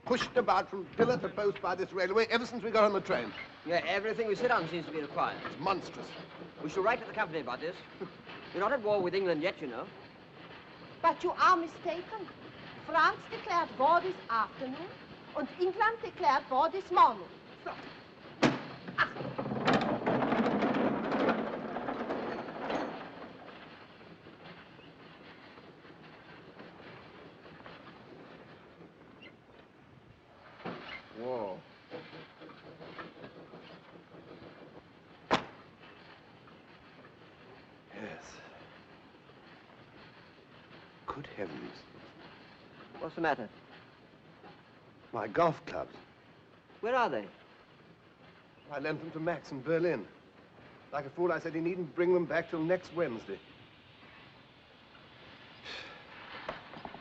Pushed about from pillar to post by this railway ever since we got on the train. Yeah, everything we sit on seems to be required. It's monstrous. We shall write to the company about this. We're not at war with England yet, you know. But you are mistaken. France declared war this afternoon, and England declared war this morning. So. Whoa. Yes. Good heavens. What's the matter? My golf clubs. Where are they? I lent them to Max in Berlin. Like a fool, I said he needn't bring them back till next Wednesday.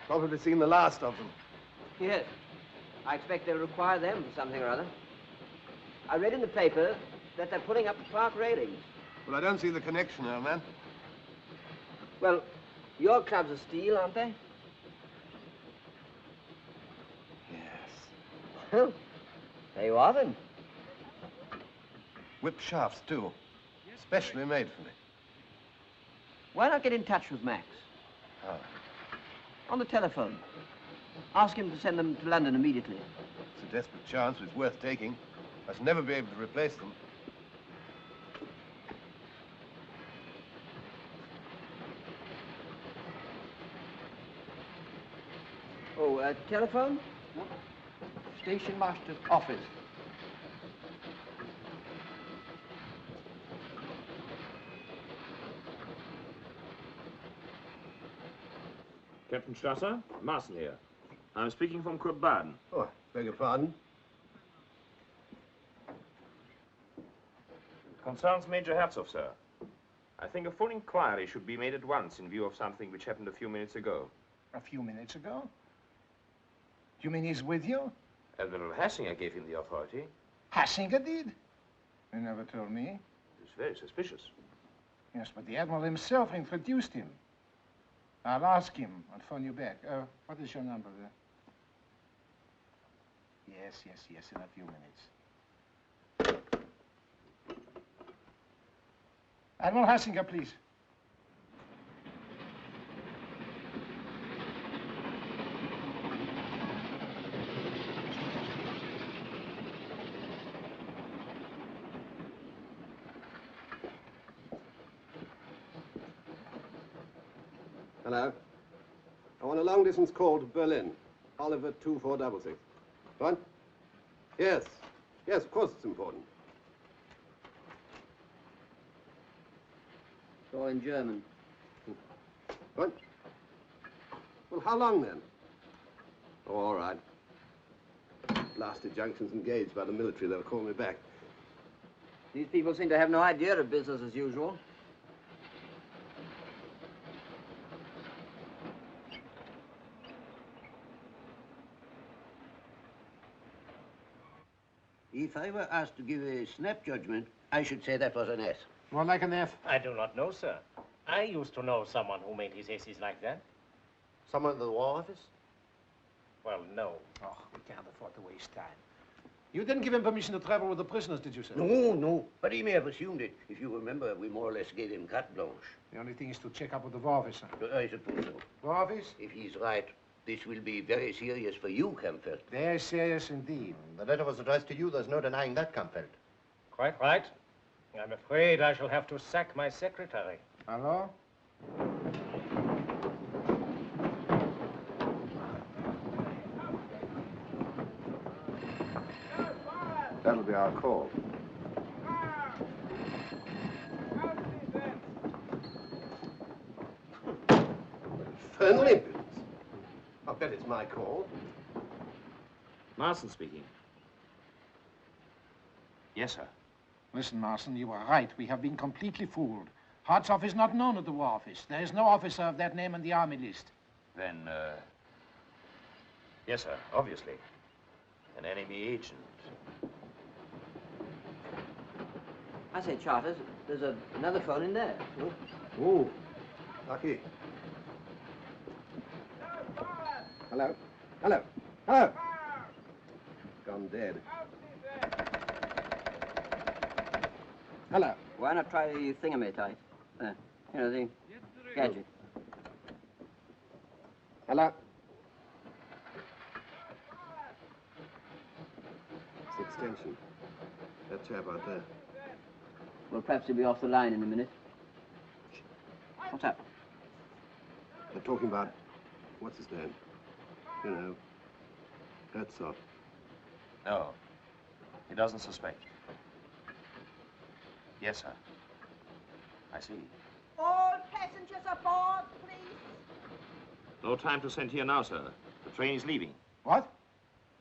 Probably seen the last of them. Yes. I expect they'll require them for something or other. I read in the paper that they're putting up the park railings. Well, I don't see the connection, old man. Well, your clubs are steel, aren't they? Yes. Well, there you are then. Whip shafts, too. Specially made for me. Why not get in touch with Max? Oh. On the telephone. Ask him to send them to London immediately. It's a desperate chance, but it's worth taking. I shall never be able to replace them. Oh, telephone? Station master's office. Captain Strasser, Marsen here. I'm speaking from Kurt Baden. Oh, beg your pardon? Concerns Major Herzog, sir. I think a full inquiry should be made at once in view of something which happened a few minutes ago. A few minutes ago? You mean he's with you? Admiral Hassinger gave him the authority. Hassinger did? You never told me. It's very suspicious. Yes, but the Admiral himself introduced him. I'll ask him. I'll phone you back. What is your number there? Yes, in a few minutes. Admiral Hassinger, please. Hello. I want a long-distance call to Berlin. Oliver 2466. What? Yes. Yes, of course it's important. It's all in German. What? Well, how long then? Oh, all right. Last junction's engaged by the military. They'll call me back. These people seem to have no idea of business as usual. If I were asked to give a snap judgment, I should say that was an S. More like an F. I do not know, sir. I used to know someone who made his S's like that. Someone in the War Office? Well, no. Oh, we can't afford to waste time. You didn't give him permission to travel with the prisoners, did you, sir? No. But he may have assumed it. If you remember, we more or less gave him carte blanche. The only thing is to check up with the War Office, sir. I suppose so. War Office? If he's right, this will be very serious for you, Capt. Very serious indeed. The letter was addressed to you. There's no denying that, Capt. Quite right. I'm afraid I shall have to sack my secretary. Hello? That'll be our call. Infernal impudence. I'll bet it's my call. Marsen speaking. Yes, sir. Listen, Marsen, you are right. We have been completely fooled. Herzog is not known at the War Office. There is no officer of that name on the army list. Then, yes, sir, obviously. An enemy agent. I say, Charters, there's another phone in there. Oh, lucky. Hello? Hello? Hello? Gone dead. Hello? Why not try the thingamatype? You know, the gadget. Hello? It's extension. That chap out there. Well, perhaps he'll be off the line in a minute. What's up? They're talking about, what's his name? You know, Herzog. No, he doesn't suspect. Yes, sir. I see. All passengers aboard, please. No time to send here now, sir. The train is leaving. What?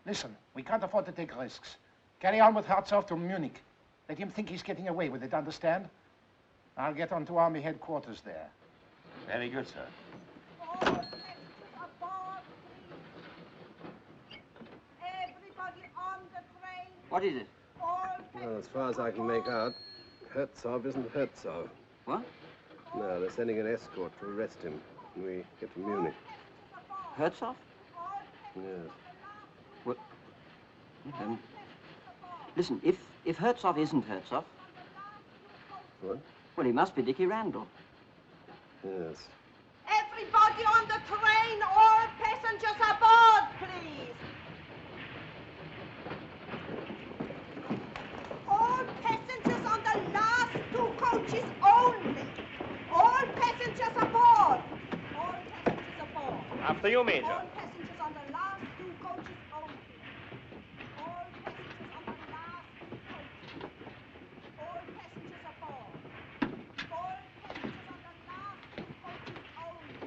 Listen, we can't afford to take risks. Carry on with Herzog to Munich. Let him think he's getting away with it, understand? I'll get on to Army headquarters there. Very good, sir. Everybody on the train. What is it? Well, as far as I can make out, Herzog isn't Herzog. What? No, they're sending an escort to arrest him when we get to Munich. Herzog? Yes. What? Listen, if Herzog isn't Herzog... What? Well, he must be Dickie Randall. Yes. Everybody on the train, all passengers aboard, please. All passengers on the last 2 coaches only. All passengers aboard. All passengers aboard. After you, Major. All passengers on the last 2 coaches only. All passengers on the last 2 coaches. All passengers aboard. All passengers on the last 2 coaches only.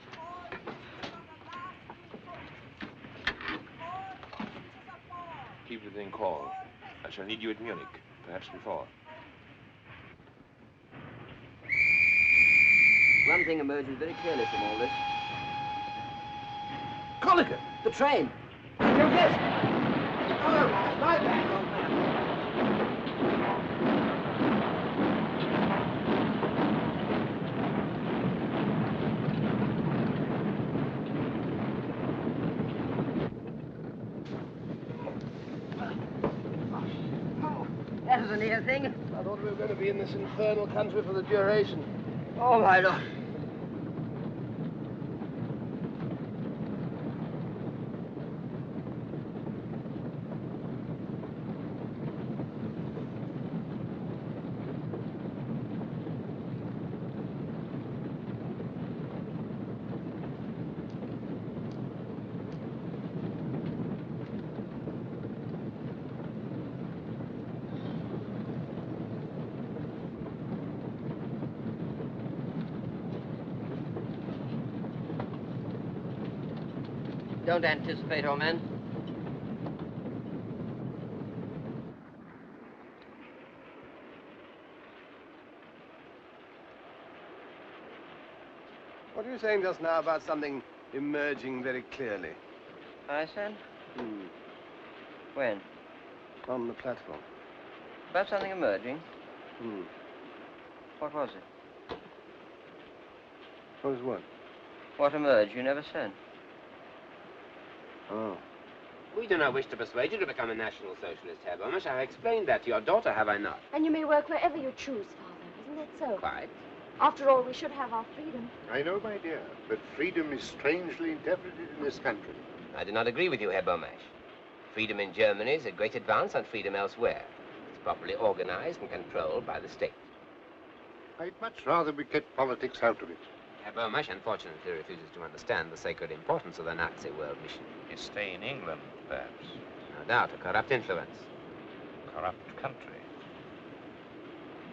All passengers on the last 2 coaches. All passengers aboard. Keep it in call. I shall need you at Munich, perhaps before. One thing emerges very clearly from all this. Caldicott! The train! You guessed it! Oh, my bad, old man. That was a near thing. I thought we were going to be in this infernal country for the duration. Oh, my Lord. Don't anticipate, old man. What were you saying just now about something emerging very clearly? I said? When? On the platform. About something emerging? What was it? What was what? What emerged? You never said. Oh. We do not wish to persuade you to become a National Socialist, Herr Bomasch. I have explained that to your daughter, have I not? And you may work wherever you choose, Father. Isn't that so? Quite. After all, we should have our freedom. I know, my dear, but freedom is strangely interpreted in this country. I do not agree with you, Herr Bomasch. Freedom in Germany is a great advance on freedom elsewhere. It's properly organized and controlled by the state. I'd much rather we kept politics out of it. Herr Bomasch unfortunately refuses to understand the sacred importance of the Nazi world mission. You stay in England, perhaps. No doubt, a corrupt influence. Corrupt country.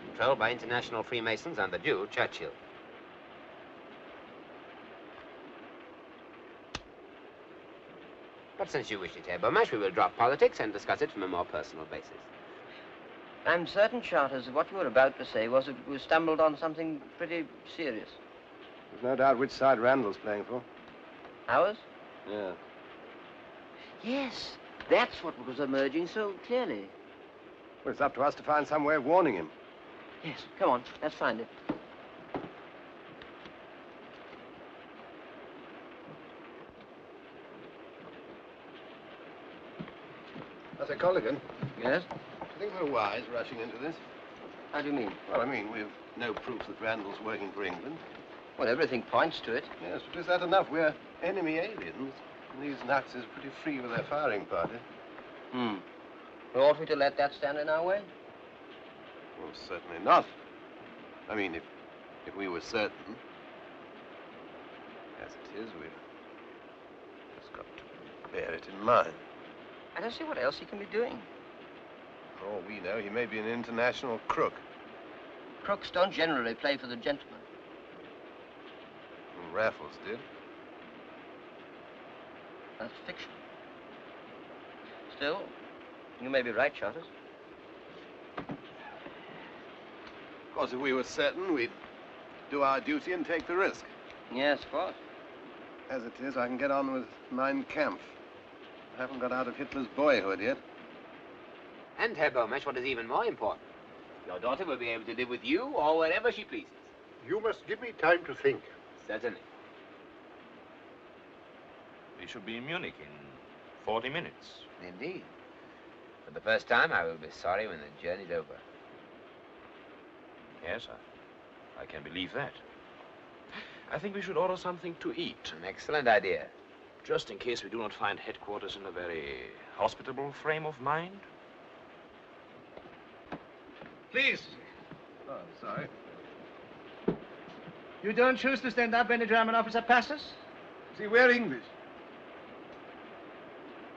Controlled by international Freemasons and the Jew, Churchill. But since you wish it, Herr Bomasch, we will drop politics and discuss it from a more personal basis. I'm certain, Charters, that what you were about to say was that we stumbled on something pretty serious. There's no doubt which side Randall's playing for. Ours? Yeah. Yes, that's what was emerging so clearly. Well, it's up to us to find some way of warning him. Yes, come on, let's find it. I say, Caldicott. Yes? Do you think we're wise rushing into this? How do you mean? Well, I mean, we've no proof that Randall's working for England. Well, everything points to it. Yes, but is that enough? We're enemy aliens. And these Nazis are pretty free with their firing party. Well, ought we to let that stand in our way? Well, certainly not. I mean, if we were certain, as it is, we've just got to bear it in mind. I don't see what else he can be doing. For all we know, he may be an international crook. Crooks don't generally play for the gentleman. And Raffles did. That's fiction. Still, You may be right, Charters. Of course, if we were certain, we'd do our duty and take the risk. Yes, of course. As it is, I can get on with Mein Kampf. I haven't got out of Hitler's boyhood yet. And, Herr Bomasch, what is even more important, your daughter will be able to live with you or wherever she pleases. You must give me time to think. Certainly. We should be in Munich in 40 minutes. Indeed. For the first time, I will be sorry when the journey's over. Yes, I can believe that. I think we should order something to eat. An excellent idea. Just in case we do not find headquarters in a very hospitable frame of mind. Please. Oh, I'm sorry. You don't choose to stand up when the German officer passes? See, we're English.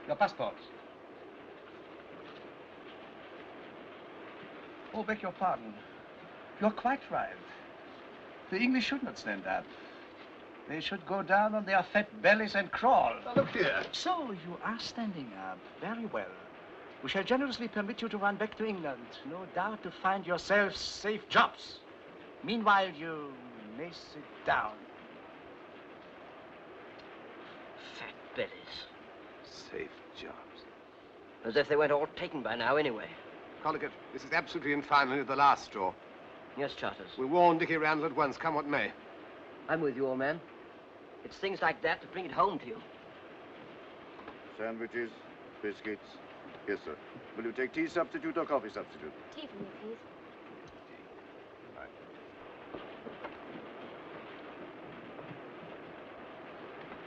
Your passports. Oh, beg your pardon. You're quite right. The English should not stand up. They should go down on their fat bellies and crawl. Now, look here. So you are standing up. Very well. We shall generously permit you to run back to England. No doubt to find yourselves safe jobs. Meanwhile, you may sit down. Fat bellies. Safe jobs. As if they weren't all taken by now anyway. Caldicott, this is absolutely and finally the last straw. Yes, Charters. We warn Dickie Randall at once, come what may. I'm with you, old man. It's things like that that bring it home to you. Sandwiches, biscuits. Yes, sir. Will you take tea substitute or coffee substitute? Tea for me, please.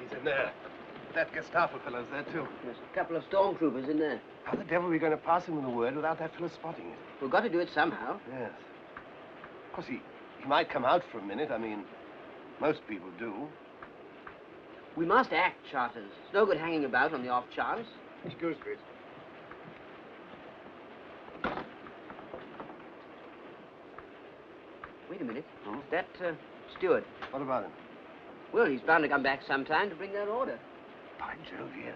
He's in there. That Gestapo fellow's there, too. There's a couple of stormtroopers in there. How the devil are we going to pass him the word without that fellow spotting it? We've got to do it somehow. Yes. Of course, he might come out for a minute. I mean, most people do. We must act, Charters. It's no good hanging about on the off chance. Excuse me. Wait a minute. That steward. What about him? Well, he's bound to come back sometime to bring that order. By Jove, yes.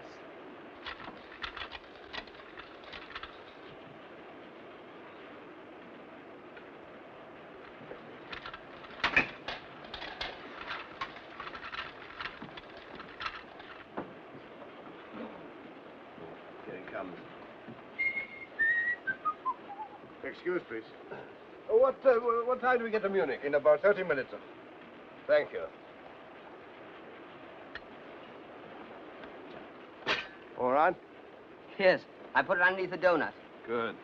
Here he comes. Excuse, please. What time do we get to Munich? In about 30 minutes, sir. Thank you. All right? Yes, I put it underneath the donut. Good.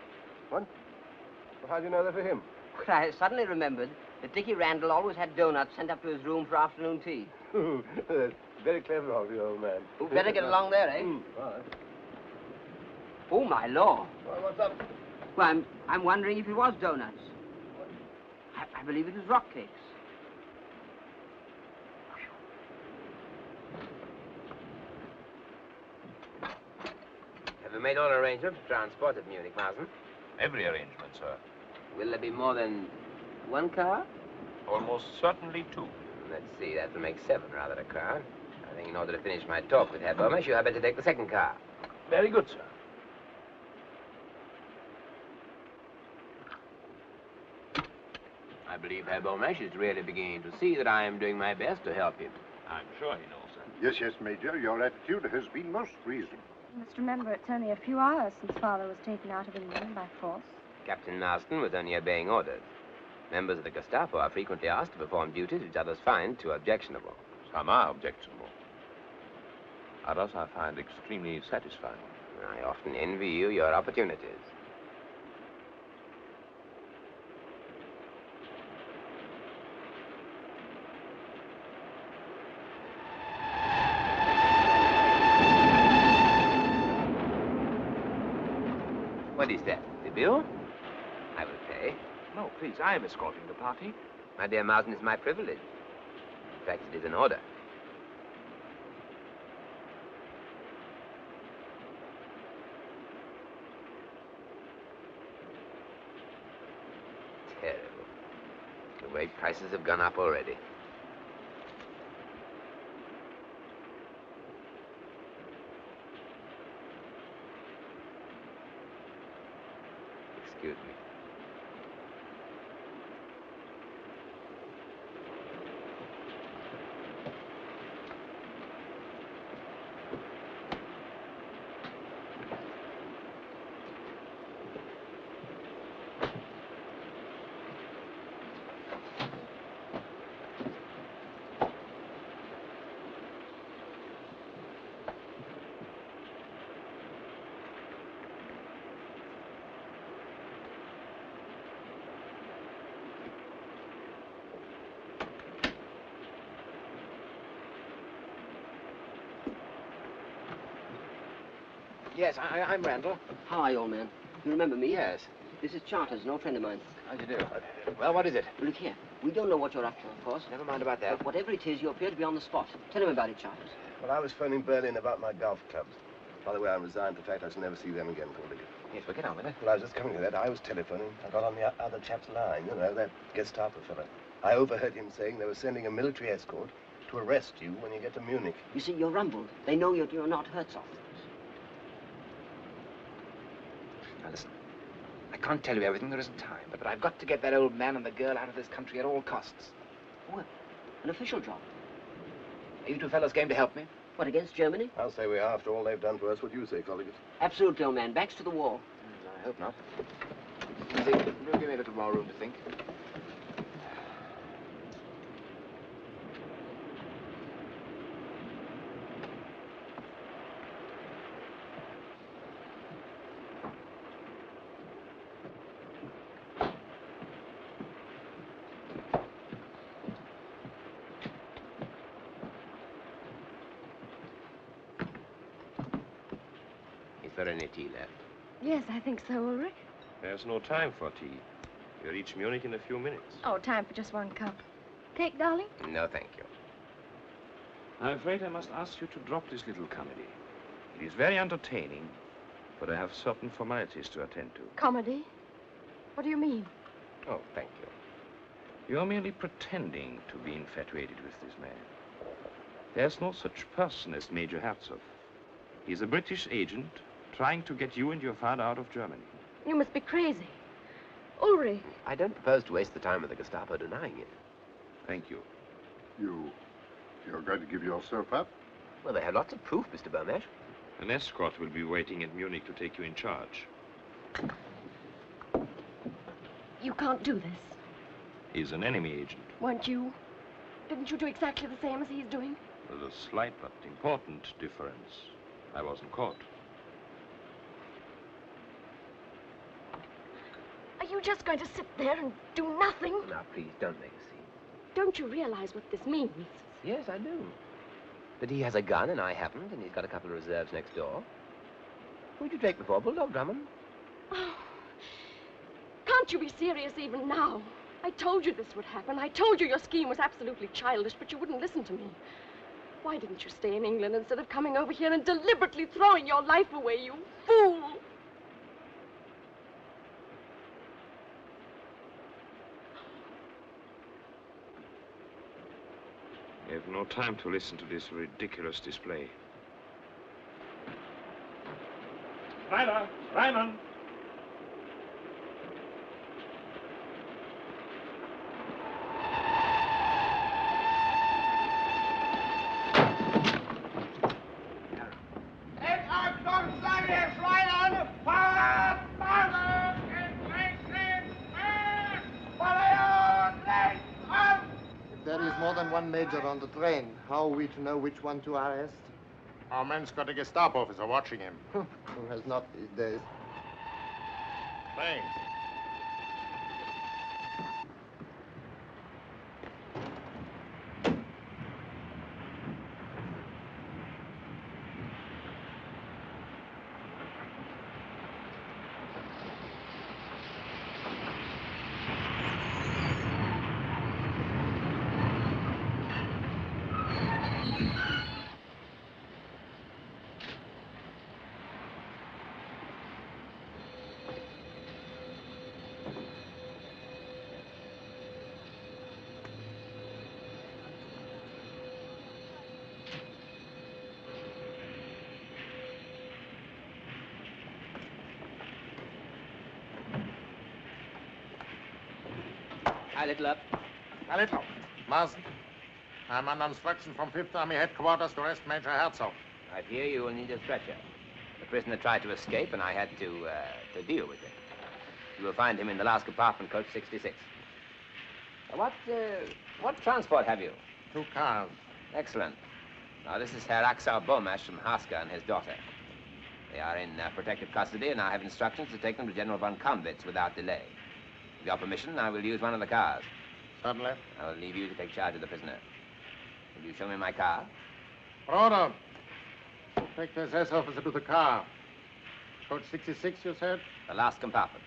What? Well, how do you know that for him? Well, I suddenly remembered that Dickie Randall always had donuts sent up to his room for afternoon tea. That's very clever of you, old man. We'd better get along there, eh? All right. Oh, my law. Well, what's up? Well, I'm wondering if it was donuts. I believe it was rock cakes. Have you made all arrangements for transport at Munich, Marsen? Every arrangement, sir. Will there be more than one car? Almost certainly 2. Let's see, that will make 7 rather a crowd. I think in order to finish my talk with Herr Bomasch, you had better take the second car. Very good, sir. I believe Herr Bomasch is really beginning to see that I am doing my best to help him. I'm sure he knows, sir. Yes, yes, Major. Your attitude has been most reasonable. You must remember it's only a few hours since Father was taken out of England by force. Captain Marsen was only obeying orders. Members of the Gestapo are frequently asked to perform duties which others find too objectionable. Some are objectionable. Others I find extremely satisfying. I often envy you your opportunities. What is that? The bill? I will pay. No, please, I am escorting the party. My dear Marsen, it's my privilege. In fact, it is an order. Terrible. The way prices have gone up already. Yes, I'm Randall. How are you, old man? You remember me? Yes. This is Charters, an old friend of mine. How do you do? Well, what is it? Look here. We don't know what you're up to, of course. Never mind about that. But whatever it is, you appear to be on the spot. Tell him about it, Charters. Well, I was phoning Berlin about my golf clubs. By the way, I'm resigned to the fact I shall never see them again, Caldicott. Yes, well, get on with it. Well, I was just coming to that. I was telephoning. I got on the other chap's line, you know, that Gestapo fellow. I overheard him saying they were sending a military escort to arrest you when you get to Munich. You see, you're rumbled. They know you're not Herzog. Now, listen. I can't tell you everything. There isn't time. But I've got to get that old man and the girl out of this country at all costs. Well, an official job. Are you two fellows game to help me? What, against Germany? I'll say we are, after all they've done to us. What do you say, Caldicott? Absolutely, old man. Backs to the wall. I hope not. See, we'll give me a little more room to think. Is there any tea left? Yes, I think so, Ulrich. There's no time for tea. You reach Munich in a few minutes. Oh, time for just one cup. Cake, darling? No, thank you. I'm afraid I must ask you to drop this little comedy. It is very entertaining, but I have certain formalities to attend to. Comedy? What do you mean? Oh, thank you. You're merely pretending to be infatuated with this man. There's no such person as Major Herzog. He's a British agent trying to get you and your father out of Germany. You must be crazy. Ulrich. I don't propose to waste the time of the Gestapo denying it. Thank you. You're going to give yourself up? Well, they have lots of proof, Mr. Bomasch. An escort will be waiting at Munich to take you in charge. You can't do this. He's an enemy agent. Weren't you? Didn't you do exactly the same as he's doing? With a slight but important difference. I wasn't caught. Are you just going to sit there and do nothing? Now, please, don't make a scene. Don't you realize what this means? Yes, I do. That he has a gun and I haven't, and he's got a couple of reserves next door. Who'd you take before, Bulldog Drummond? Oh, can't you be serious even now? I told you this would happen. I told you your scheme was absolutely childish, but you wouldn't listen to me. Why didn't you stay in England instead of coming over here and deliberately throwing your life away, you fool? I have no time to listen to this ridiculous display. Reimann! There is more than one major on the train. How are we to know which one to arrest? Our man's got a Gestapo officer watching him. Who has not these days? Thanks. A little up. A little. Marsen, I'm under instruction from 5th Army Headquarters to arrest Major Herzog. I fear you will need a stretcher. The prisoner tried to escape, and I had to deal with it. You will find him in the last compartment, coach 66. What transport have you? 2 cars. Excellent. Now, this is Herr Axel Bomasch from Haska and his daughter. They are in protective custody, and I have instructions to take them to General von Kampwitz without delay. With your permission, I will use one of the cars. Certainly. I will leave you to take charge of the prisoner. Will you show me my car? Order. Take the SS officer to the car. Coach 66, you said? The last compartment.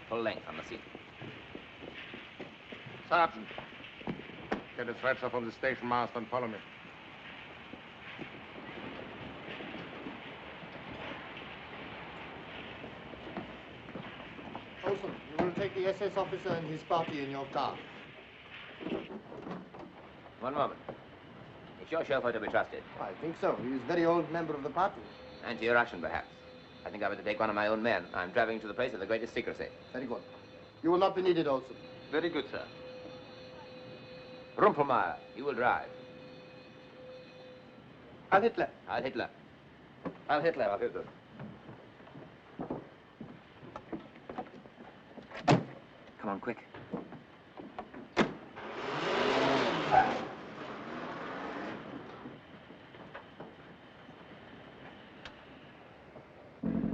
Full length on the seat. Sergeant, get a stretcher from the station master and follow me. Olsen, you will take the SS officer and his party in your car. One moment. Is your chauffeur to be trusted? I think so. He is a very old member of the party. Anti-Russian, perhaps. I think I better take one of my own men. I'm traveling to the place of the greatest secrecy. Very good. You will not be needed, Olsen. Very good, sir. Rumpelmeyer, you will drive. Heil Hitler. Heil Hitler. Heil Hitler. Heil Hitler. Come on, quick.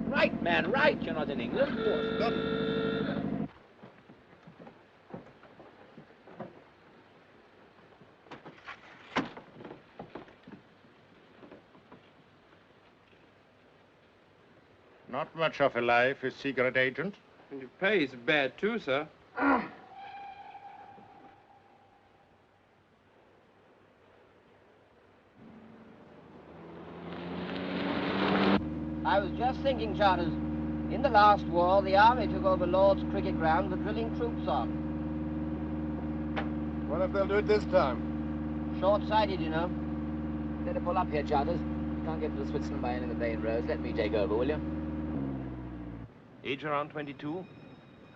Right, man, right. You're not in England. Not much of a life, a secret agent. And your pay is bad, too, sir. I was just thinking, Charters, in the last war, the army took over Lord's cricket ground for drilling troops on. What if they'll do it this time? Short-sighted, you know. Better pull up here, Charters. Can't get to Switzerland by any of the main roads. Let me take over, will you? Age around 22.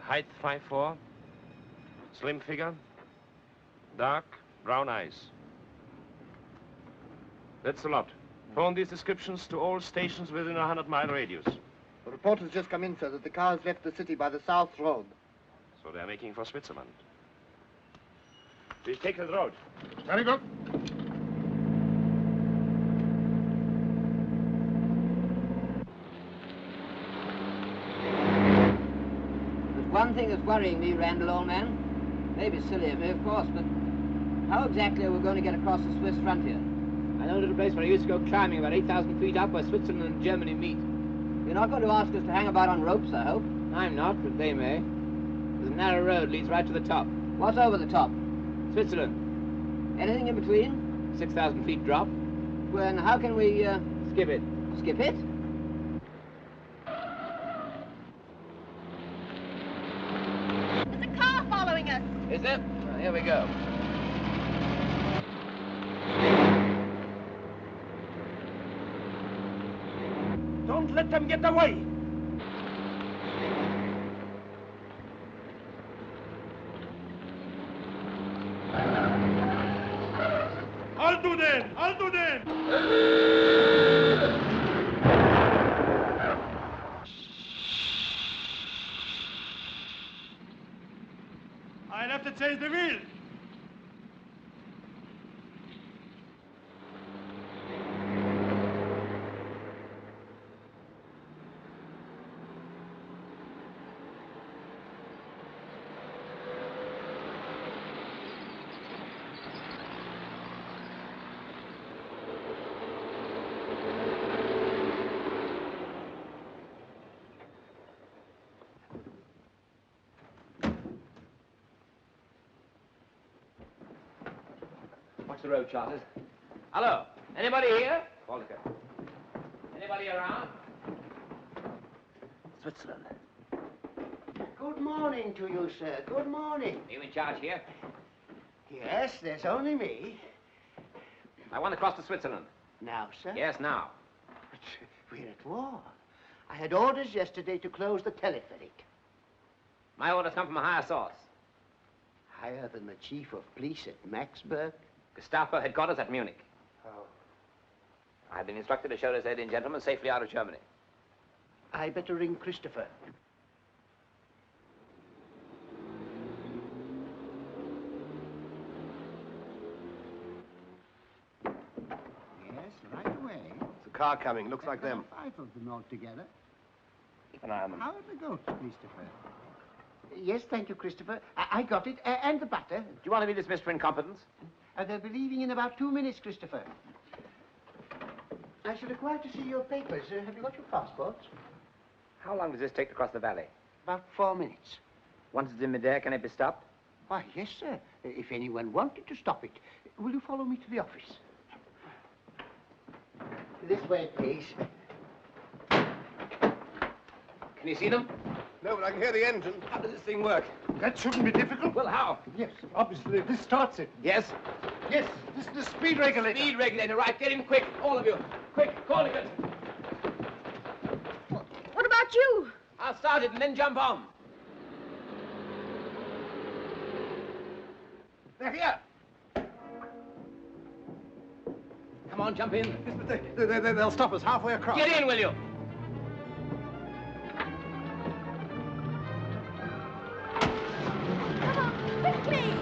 Height 5'4". Slim figure. Dark brown eyes. That's a lot. Phone these descriptions to all stations within a 100-mile radius. The report has just come in, sir, that the car has left the city by the South Road. So they're making for Switzerland. Please take the road. Very good. There's one thing that's worrying me, Randall, old man. Maybe silly of me, of course, but how exactly are we going to get across the Swiss frontier? I know a little place where I used to go climbing about 8,000 feet up where Switzerland and Germany meet. You're not going to ask us to hang about on ropes, I hope? I'm not, but they may. There's a narrow road leads right to the top. What's over the top? Switzerland. Anything in between? 6,000 feet drop. Well, and how can we, skip it? Skip it? There's a car following us. Is there? Well, here we go. Don't let them get away! I'll do that! I'll do that! I'll have to change the wheel. Watch the road, Charters. Hello? Anybody here? Caldicott. Anybody around? Switzerland. Good morning to you, sir. Good morning. Are you in charge here? Yes, there's only me. I want to cross to Switzerland. Now, sir? Yes, now. But we're at war. I had orders yesterday to close the telephonic. My orders come from a higher source. Higher than the chief of police at Maxburg? Gestapo headquarters at Munich. Oh. I've been instructed to show this Indian gentleman safely out of Germany. I better ring Christopher. Yes, right away. It's a car coming. Looks like them. 5 of them altogether. Keep an eye on them. How are the goats, Christopher? Yes, thank you, Christopher. I got it. And the butter. Do you want to be dismissed for incompetence? They'll be leaving in about 2 minutes, Christopher. I shall require to see your papers. Have you got your passports? How long does this take to cross the valley? About 4 minutes. Once it's in midair, can it be stopped? Why, yes, sir. If anyone wanted to stop it. Will you follow me to the office? This way, please. Can you see them? No, but I can hear the engine. How does this thing work? That shouldn't be difficult. Well, how? Yes, obviously, this starts it. Yes? Yes, this is the speed regulator. Speed regulator, right. Get in quick, all of you. Quick, Caldicott. What about you? I'll start it and then jump on. They're here. Come on, jump in. They'll stop us halfway across. Get in, will you? Quickly!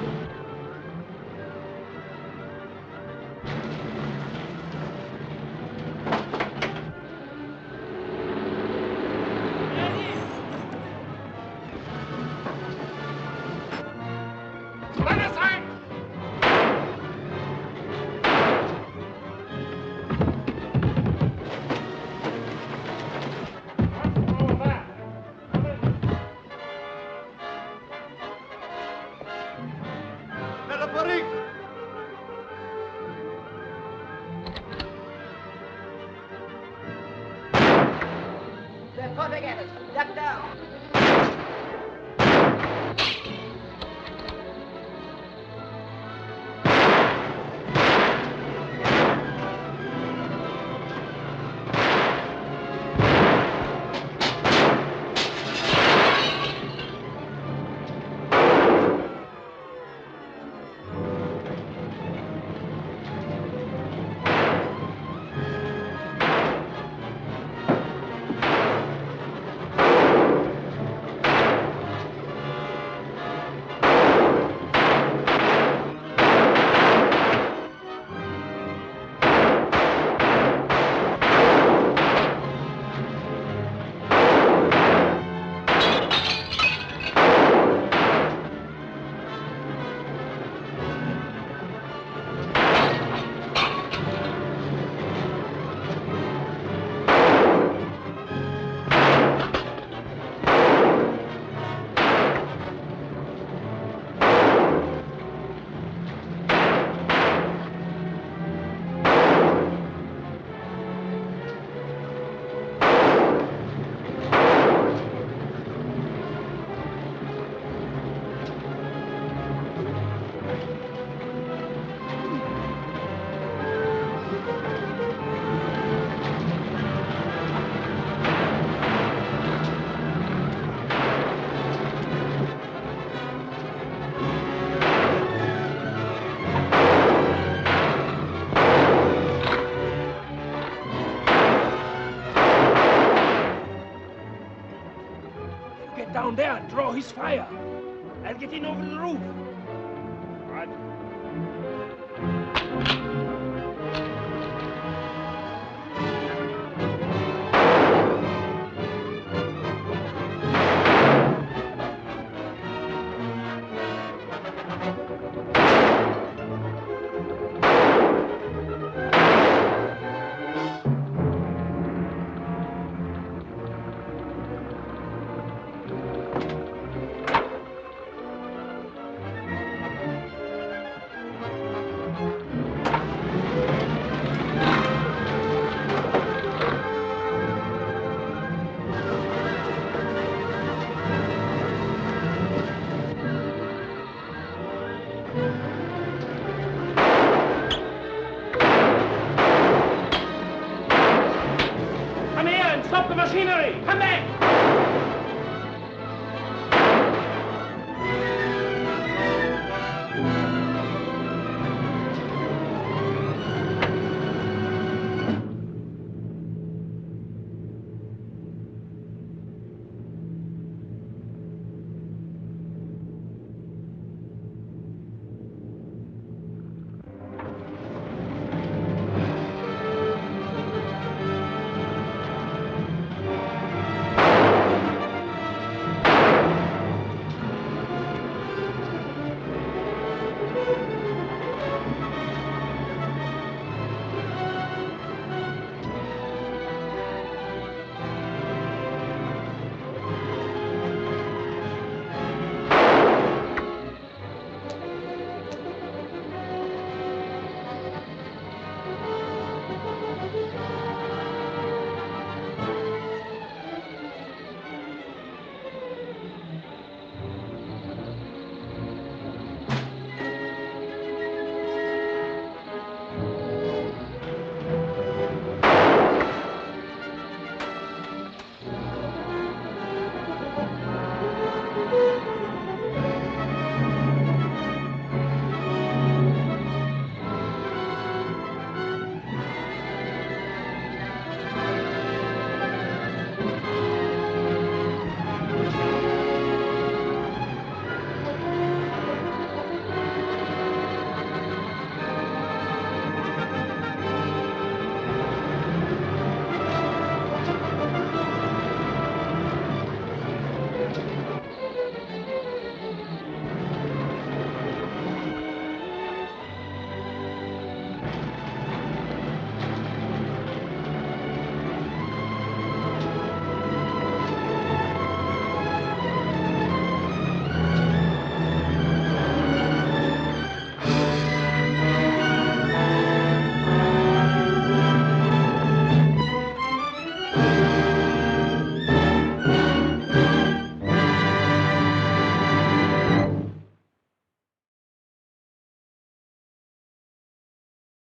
Down there and draw his fire. I'll get in over the roof. Right. Machinery! Come back!